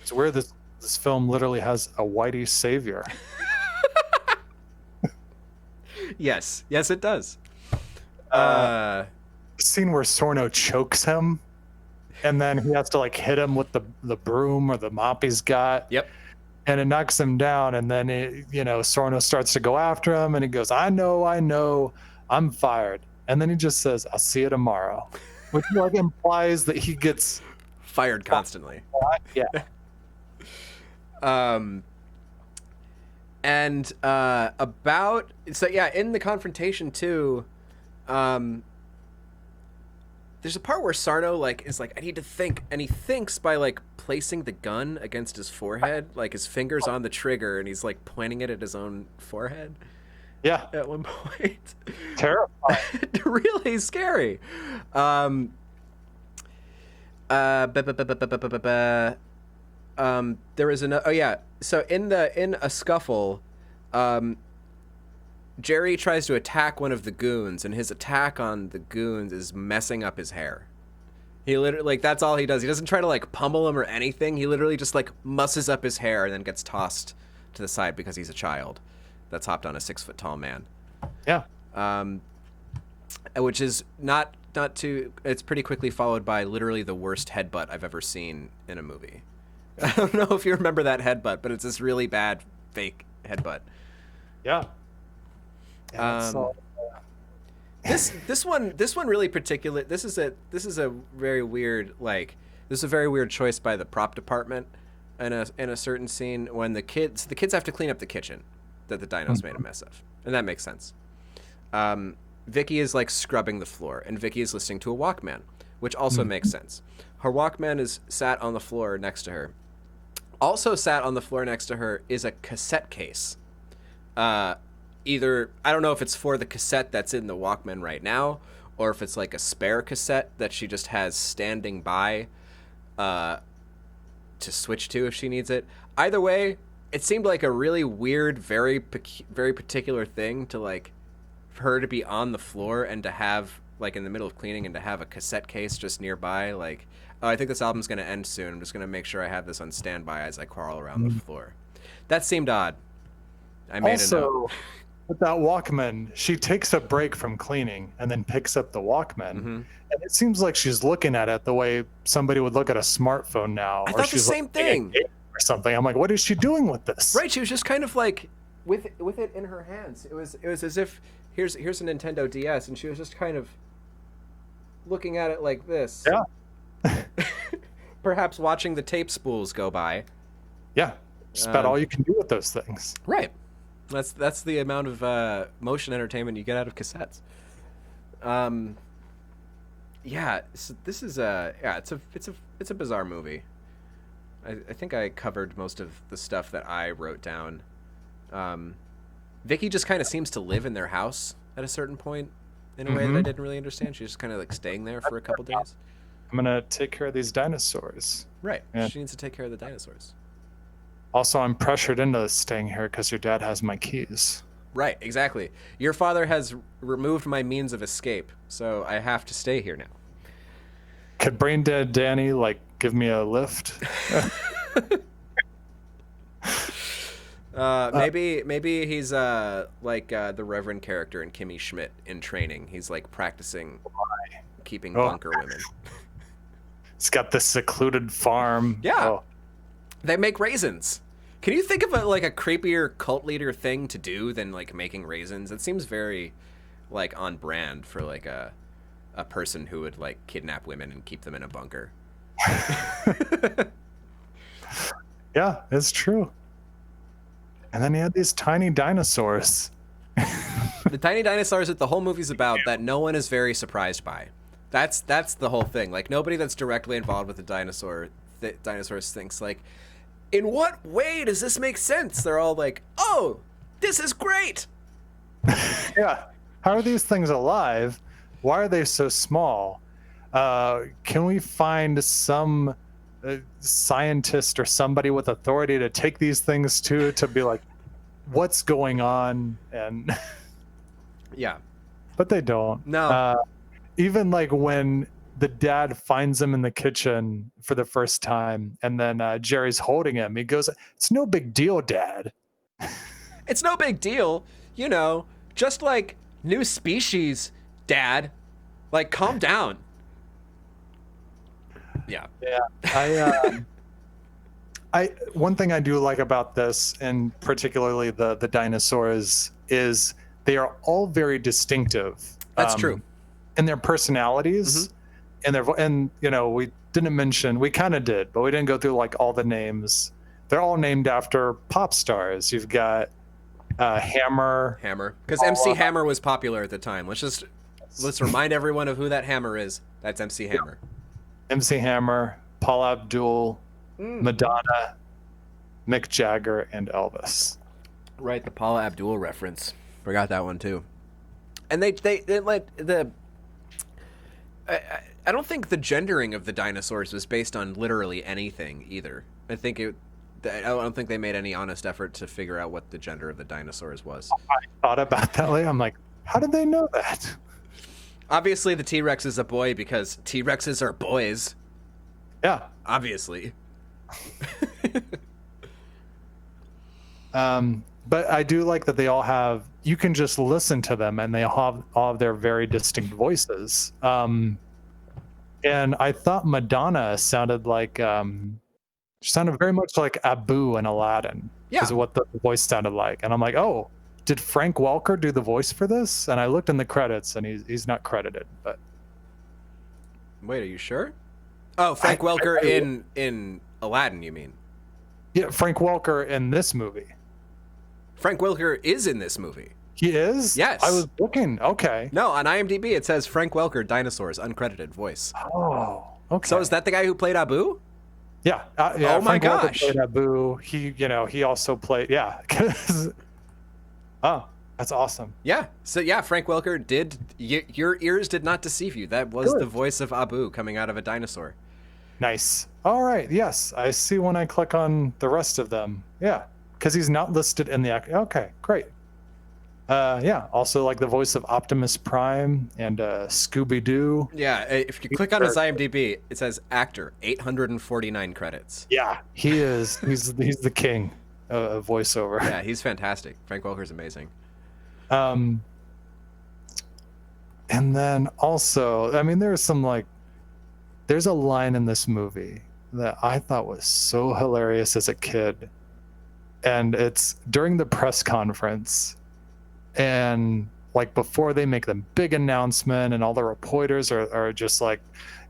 It's weird this film literally has a Whitey savior. Yes, it does. The scene where Sorno chokes him, and then he has to, like, hit him with the broom or the mop he's got. Yep. And it knocks him down, and then Sorno starts to go after him, and he goes, I know, I'm fired. And then he just says, I'll see you tomorrow, which, like, implies that he gets fired constantly. Yeah. And in the confrontation too, there's a part where Sarno, like, is like, I need to think, and he thinks by, like, placing the gun against his forehead, like his fingers on the trigger, and he's, like, pointing it at his own forehead. Yeah. At one point. Terrifying. Really scary. There was so in a scuffle, Jerry tries to attack one of the goons, and his attack on the goons is messing up his hair. He literally, like, that's all he does. He doesn't try to, like, pummel him or anything. He literally just, like, musses up his hair and then gets tossed to the side because he's a child that's hopped on a 6-foot-tall man. Yeah. Which is not too. It's pretty quickly followed by literally the worst headbutt I've ever seen in a movie. I don't know if you remember that headbutt, but it's this really bad fake headbutt. Yeah. This one really particular. This is a very weird, like, this is a very weird choice by the prop department in a certain scene when the kids have to clean up the kitchen that the dinos made a mess of, and that makes sense. Vicki is, like, scrubbing the floor, and Vicki is listening to a Walkman, which also makes sense. Her Walkman is sat on the floor next to her. Also sat on the floor next to her is a cassette case. Either, I don't know if it's for the cassette that's in the Walkman right now, or if it's like a spare cassette that she just has standing by to switch to if she needs it. Either way, it seemed like a really weird, very particular thing to, like, for her to be on the floor and to have, like, in the middle of cleaning and to have a cassette case just nearby. Like, oh, I think this album's going to end soon. I'm just going to make sure I have this on standby as I crawl around the floor. That seemed odd. I made a note. With that Walkman, she takes a break from cleaning and then picks up the Walkman. And it seems like she's looking at it the way somebody would look at a smartphone now. I thought the same thing. Or something. I'm like, what is she doing with this? Right, she was just kind of, like, with it in her hands. It was as if here's a Nintendo DS, and she was just kind of looking at it like this. Yeah. Perhaps watching the tape spools go by. Yeah. Just about all you can do with those things. Right. That's the amount of motion entertainment you get out of cassettes. Yeah, so this is it's a bizarre movie. I think I covered most of the stuff that I wrote down. Vicki just kind of seems to live in their house at a certain point in a way that I didn't really understand. She's just kind of like staying there for a couple days. I'm gonna take care of these dinosaurs. Right. Yeah. She needs to take care of the dinosaurs. Also, I'm pressured into staying here because your dad has my keys. Right, exactly. Your father has removed my means of escape, so I have to stay here now. Could brain dead Danny like give me a lift? Maybe he's like the Reverend character in Kimmy Schmidt in Training. He's like practicing keeping bunker women. It's got this secluded farm. Yeah. Oh. They make raisins. Can you think of a creepier cult leader thing to do than like making raisins? It seems very like on brand for like a person who would like kidnap women and keep them in a bunker. Yeah, it's true. And then he had these tiny dinosaurs. The tiny dinosaurs that the whole movie's about that no one is very surprised by. That's the whole thing. Like nobody that's directly involved with the dinosaurs thinks like, in what way does this make sense? They're all like, oh, this is great. Yeah. How are these things alive? Why are they so small? Can we find some scientist or somebody with authority to take these things to be like, what's going on? And yeah, but they don't. No. Even like when the dad finds him in the kitchen for the first time, and then Jerry's holding him, he goes, "It's no big deal, Dad." It's no big deal, you know. Just like new species, Dad. Like, calm down. Yeah. Yeah. I one thing I do like about this, and particularly the dinosaurs, is they are all very distinctive. That's true. In their personalities, and you know, we didn't mention, we kind of did, but we didn't go through like all the names. They're all named after pop stars. You've got Hammer, because MC Hammer was popular at the time. Let's remind everyone of who that Hammer is. That's MC Hammer. MC Hammer, Paula Abdul, Madonna, Mick Jagger, and Elvis. Right, the Paula Abdul reference. Forgot that one too. And they let the. I don't think the gendering of the dinosaurs was based on literally anything either. I don't think they made any honest effort to figure out what the gender of the dinosaurs was. I thought about that later. I'm like, how did they know that? Obviously, the T-Rex is a boy because T-Rexes are boys. Yeah. Obviously. But I do like that they all have, you can just listen to them and they all have their very distinct voices. And I thought Madonna sounded she sounded very much like Abu in Aladdin. Yeah. Is what the voice sounded like. And I'm like, oh, did Frank Welker do the voice for this? And I looked in the credits and he's not credited, but. Wait, are you sure? Oh, Frank Welker in Aladdin, you mean? Yeah, Frank Welker in this movie. Frank Welker is in this movie. He is? Yes. I was looking. Okay. No, on IMDb it says Frank Welker, Dinosaurs, uncredited voice. Oh, okay. So is that the guy who played Abu? Yeah. Oh my Frank Welker gosh. played Abu. He also played. Yeah. Oh, that's awesome. Yeah. So yeah, Frank Welker did. Your ears did not deceive you. That was the voice of Abu coming out of a dinosaur. Nice. All right. Yes, I see when I click on the rest of them. Yeah, because he's not listed in the. Okay, great. Yeah. Also, like the voice of Optimus Prime and Scooby Doo. Yeah. If you click on his IMDb, it says actor, 849 credits. Yeah, he is. He's the king of voiceover. Yeah, he's fantastic. Frank Welker's amazing. And then also, I mean, there's a line in this movie that I thought was so hilarious as a kid. And it's during the press conference. And like before they make the big announcement and all the reporters are just like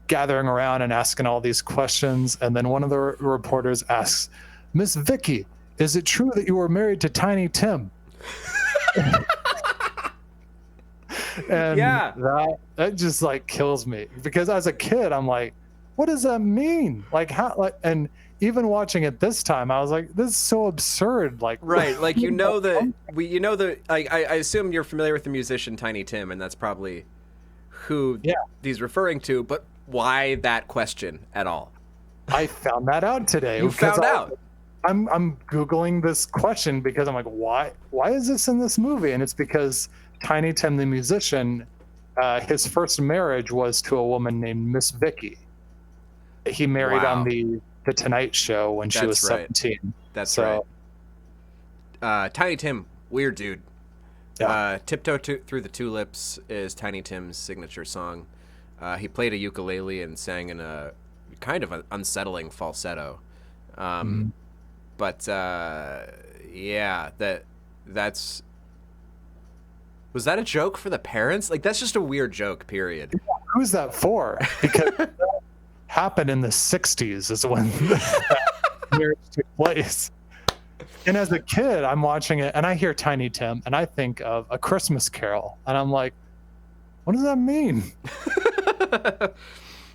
gathering around and asking all these questions. And then one of the reporters asks, "Miss Vicki, is it true that you were married to Tiny Tim?" And yeah, that just like kills me, because as a kid I'm like, what does that mean? Like how, like, and even watching it this time, I was like, this is so absurd. Like, Right, like I assume you're familiar with the musician Tiny Tim, and that's probably who he's referring to. But why that question at all? I found that out today. You found out. I'm Googling this question because I'm like, why is this in this movie? And it's because Tiny Tim the musician, his first marriage was to a woman named Miss Vicki. He married on the Tonight Show when she was 17. That's right. Tiny Tim, weird dude. Yeah. Tiptoe Through the Tulips is Tiny Tim's signature song. He played a ukulele and sang in a kind of an unsettling falsetto. But that's... Was that a joke for the parents? Like, that's just a weird joke, period. Yeah, who's that for? Because that happened in the 60s is when that marriage took place. And as a kid, I'm watching it, and I hear Tiny Tim, and I think of A Christmas Carol. And I'm like, what does that mean?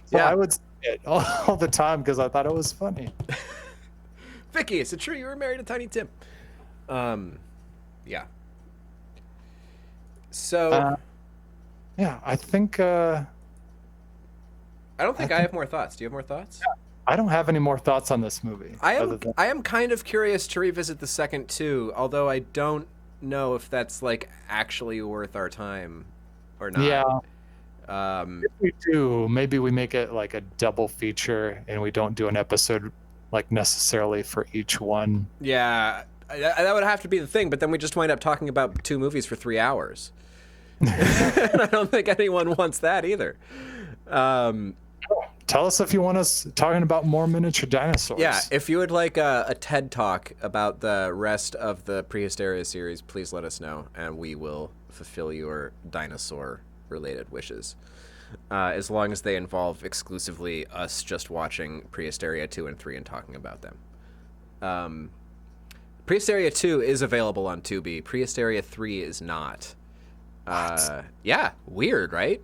So I would say it all the time because I thought it was funny. Vicky, is it true you were married to Tiny Tim? Yeah. So... I think... I don't think I have more thoughts. Do you have more thoughts? Yeah. I don't have any more thoughts on this movie. I am kind of curious to revisit the second two, although I don't know if that's like actually worth our time or not. Yeah. If we do, maybe we make it like a double feature and we don't do an episode like necessarily for each one. Yeah, that would have to be the thing, but then we just wind up talking about 2 movies for 3 hours. And I don't think anyone wants that either. Tell us if you want us talking about more miniature dinosaurs. Yeah, if you would like a TED Talk about the rest of the Prehysteria series, please let us know, and we will fulfill your dinosaur-related wishes. As long as they involve exclusively us just watching Prehysteria 2 and 3 and talking about them. Prehysteria 2 is available on Tubi. Prehysteria 3 is not. Yeah, weird, right?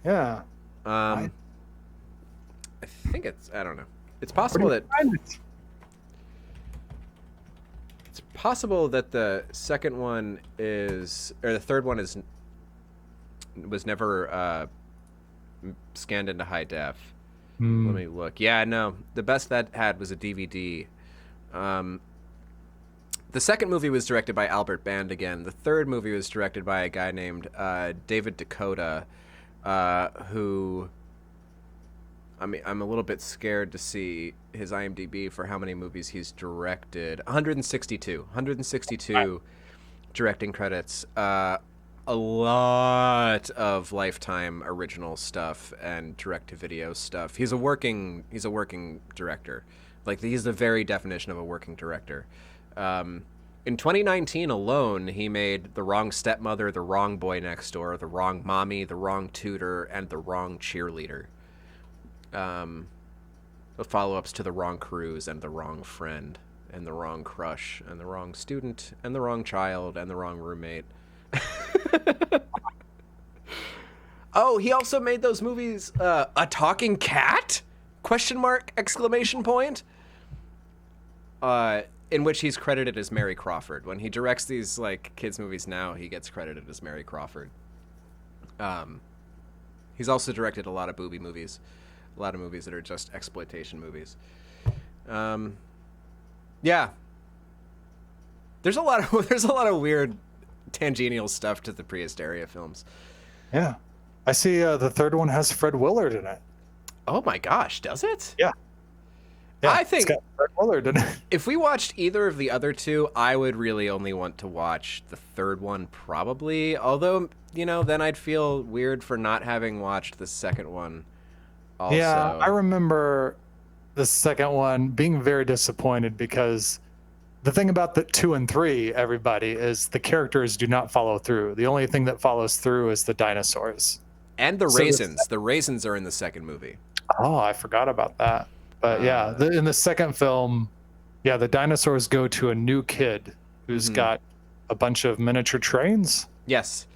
Yeah. I think I don't know. It's possible that the second one or the third one was never scanned into high def. Let me look. Yeah, no. The best that had was a DVD. The second movie was directed by Albert Band again. The third movie was directed by a guy named David Dakota, who... I mean, I'm a little bit scared to see his IMDb for how many movies he's directed. 162 directing credits. A lot of Lifetime original stuff and direct-to-video stuff. He's a working director. Like, he's the very definition of a working director. In 2019 alone, he made The Wrong Stepmother, The Wrong Boy Next Door, The Wrong Mommy, The Wrong Tutor, and The Wrong Cheerleader. The follow-ups to The Wrong Cruise and The Wrong Friend and The Wrong Crush and The Wrong Student and The Wrong Child and The Wrong Roommate. Oh, he also made those movies, A Talking Cat? ? Exclamation point. In which he's credited as Mary Crawford. When he directs these like kids movies now, he gets credited as Mary Crawford. He's also directed a lot of booby movies. A lot of movies that are just exploitation movies. Yeah. There's a lot of weird tangential stuff to the Prehysteria films. Yeah. I see the third one has Fred Willard in it. Oh my gosh, does it? Yeah. I think it's got Fred Willard in it. If we watched either of the other two, I would really only want to watch the third one probably. Although, then I'd feel weird for not having watched the second one. Also. Yeah, I remember the second one being very disappointed because the thing about the 2 and 3, everybody, is the characters do not follow through. The only thing that follows through is the dinosaurs. And the raisins. The raisins are in the second movie. Oh, I forgot about that. But in the second film, the dinosaurs go to a new kid who's got a bunch of miniature trains. Yes.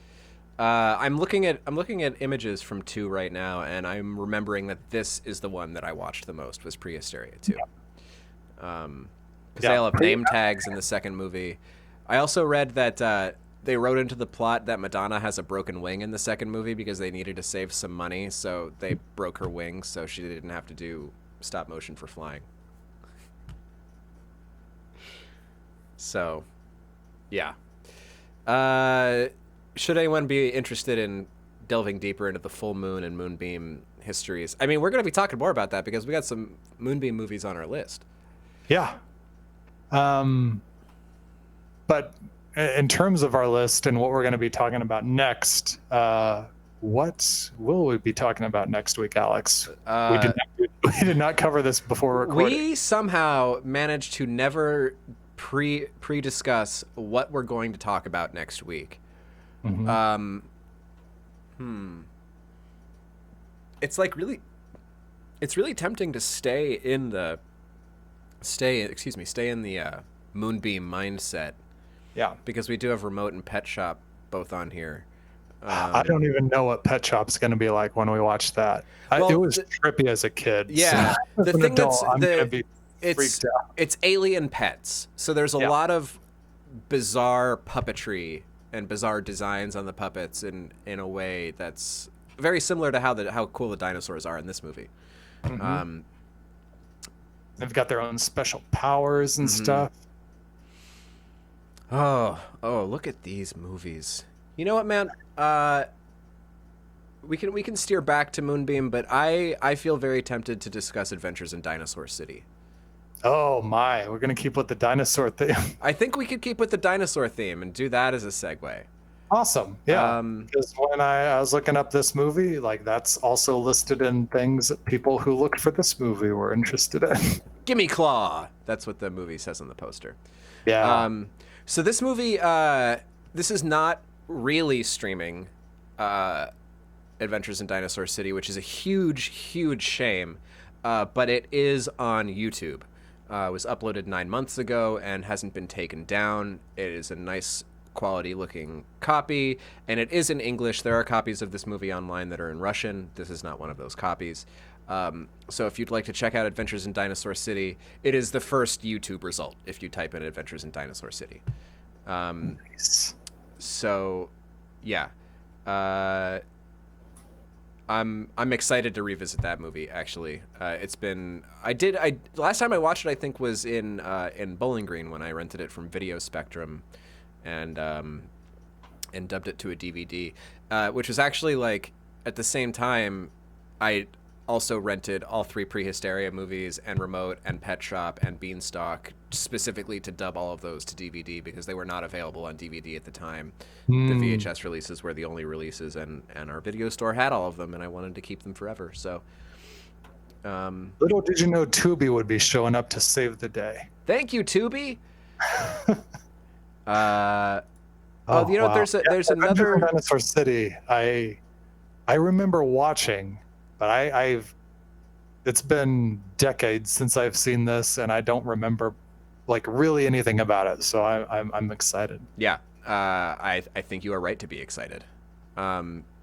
I'm looking at images from 2 right now, and I'm remembering that this is the one that I watched the most, was Prehysteria 2. Because they all have name tags in the second movie. I also read that they wrote into the plot that Madonna has a broken wing in the second movie because they needed to save some money, so they broke her wing so she didn't have to do stop motion for flying. So, yeah. Should anyone be interested in delving deeper into the full moon and moonbeam histories? I mean, we're going to be talking more about that because we got some moonbeam movies on our list. Yeah. But in terms of our list and what we're going to be talking about next, what will we be talking about next week, Alex? We did not cover this before recording. We somehow managed to never pre-discuss what we're going to talk about next week. Mm-hmm. It's like really tempting to stay in the moonbeam mindset. Yeah, because we do have Remote and Pet Shop both on here. I don't even know what Pet Shop's going to be like when we watch that. It was trippy as a kid. Yeah, so the thing adult, I'm going to be freaked out. It's alien pets, so there's a lot of bizarre puppetry and bizarre designs on the puppets in a way that's very similar to how cool the dinosaurs are in this movie. Mm-hmm. They've got their own special powers and stuff. Oh, look at these movies. You know what, man? We can steer back to Moonbeam, but I feel very tempted to discuss Adventures in Dinosaur City. Oh my, we're going to keep with the dinosaur theme. I think we could keep with the dinosaur theme and do that as a segue. Awesome. Yeah. Because when I was looking up this movie, like that's also listed in things that people who looked for this movie were interested in. Gimme Claw. That's what the movie says on the poster. Yeah. So this movie, this is not really streaming Adventures in Dinosaur City, which is a huge, huge shame. But it is on YouTube. It was uploaded 9 months ago and hasn't been taken down. It is a nice quality looking copy, and it is in English. There are copies of this movie online that are in Russian. This is not one of those copies. So if you'd like to check out Adventures in Dinosaur City, it is the first YouTube result if you type in Adventures in Dinosaur City. Nice. So, yeah. I'm excited to revisit that movie. Actually, last time I watched it, I think was in Bowling Green when I rented it from Video Spectrum, and dubbed it to a DVD, which was actually like at the same time I also rented all 3 Prehysteria movies and Remote and Pet Shop and Beanstalk specifically to dub all of those to DVD because they were not available on DVD at the time. The VHS releases were the only releases, and our video store had all of them, and I wanted to keep them forever. So, little did you know Tubi would be showing up to save the day. Thank you, Tubi. Wow. There's another Dinosaur City. I remember watching, but it's been decades since I've seen this, and I don't remember like really anything about it. So I'm excited. Yeah, I think you are right to be excited.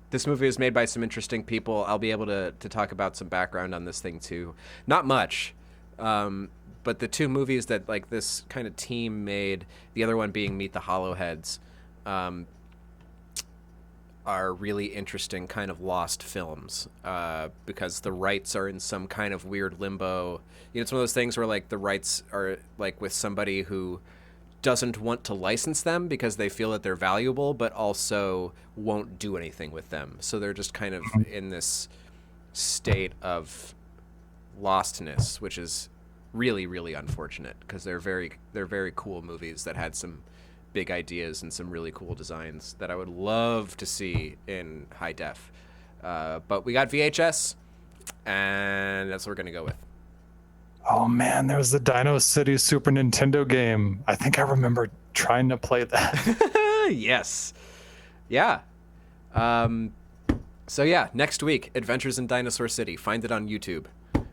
This movie is made by some interesting people. I'll be able to talk about some background on this thing too. Not much, but the 2 movies that like this kind of team made, the other one being Meet the Hollowheads, are really interesting kind of lost films because the rights are in some kind of weird limbo. You know, it's one of those things where like the rights are like with somebody who doesn't want to license them because they feel that they're valuable, but also won't do anything with them. So they're just kind of in this state of lostness, which is really, really unfortunate because they're very cool movies that had some big ideas and some really cool designs that I would love to see in high def. But we got VHS, and that's what we're going to go with. Oh man, there was the Dino City Super Nintendo game. I think I remember trying to play that. Yes. Yeah. So yeah, next week, Adventures in Dinosaur City. Find it on YouTube.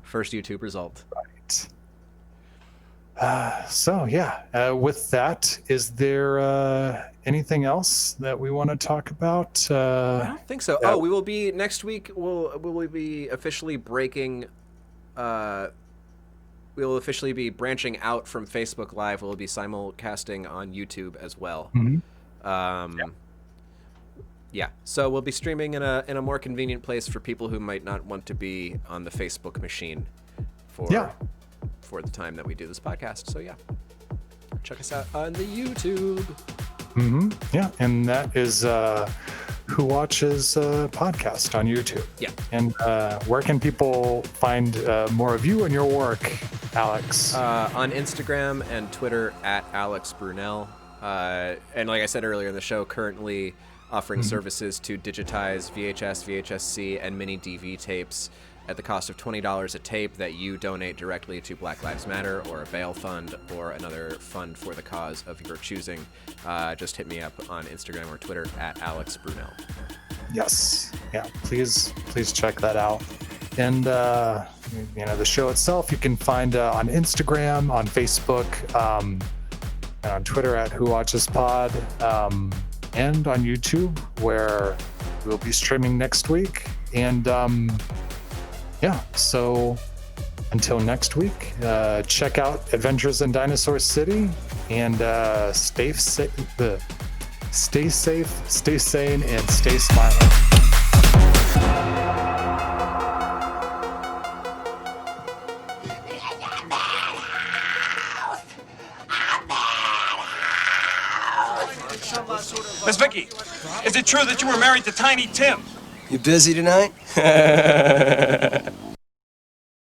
First YouTube result. Right. With that, is there anything else that we want to talk about? I don't think so. We will be next week. We will be officially breaking. we will officially be branching out from Facebook Live. We'll be simulcasting on YouTube as well. Yeah, so we'll be streaming in a more convenient place for people who might not want to be on the Facebook machine for the time that we do this podcast. So yeah, check us out on the YouTube. Yeah, and that is Who Watches podcast on YouTube. Yeah. And where can people find more of you and your work, Alex? On Instagram and Twitter at Alex Brunel. And like I said earlier in the show, currently offering services to digitize VHS, VHS-C, and mini DV tapes at the cost of $20 a tape that you donate directly to Black Lives Matter or a bail fund or another fund for the cause of your choosing. Just hit me up on Instagram or Twitter at Alex Brunel. Yes. Yeah, please check that out. And, the show itself, you can find on Instagram, on Facebook, and on Twitter at Who Watches Pod, and on YouTube, where we'll be streaming next week. And, so until next week, check out Adventures in Dinosaur City, and stay safe, stay sane, and stay smiling. Miss Vicki, is it true that you were married to Tiny Tim? You busy tonight?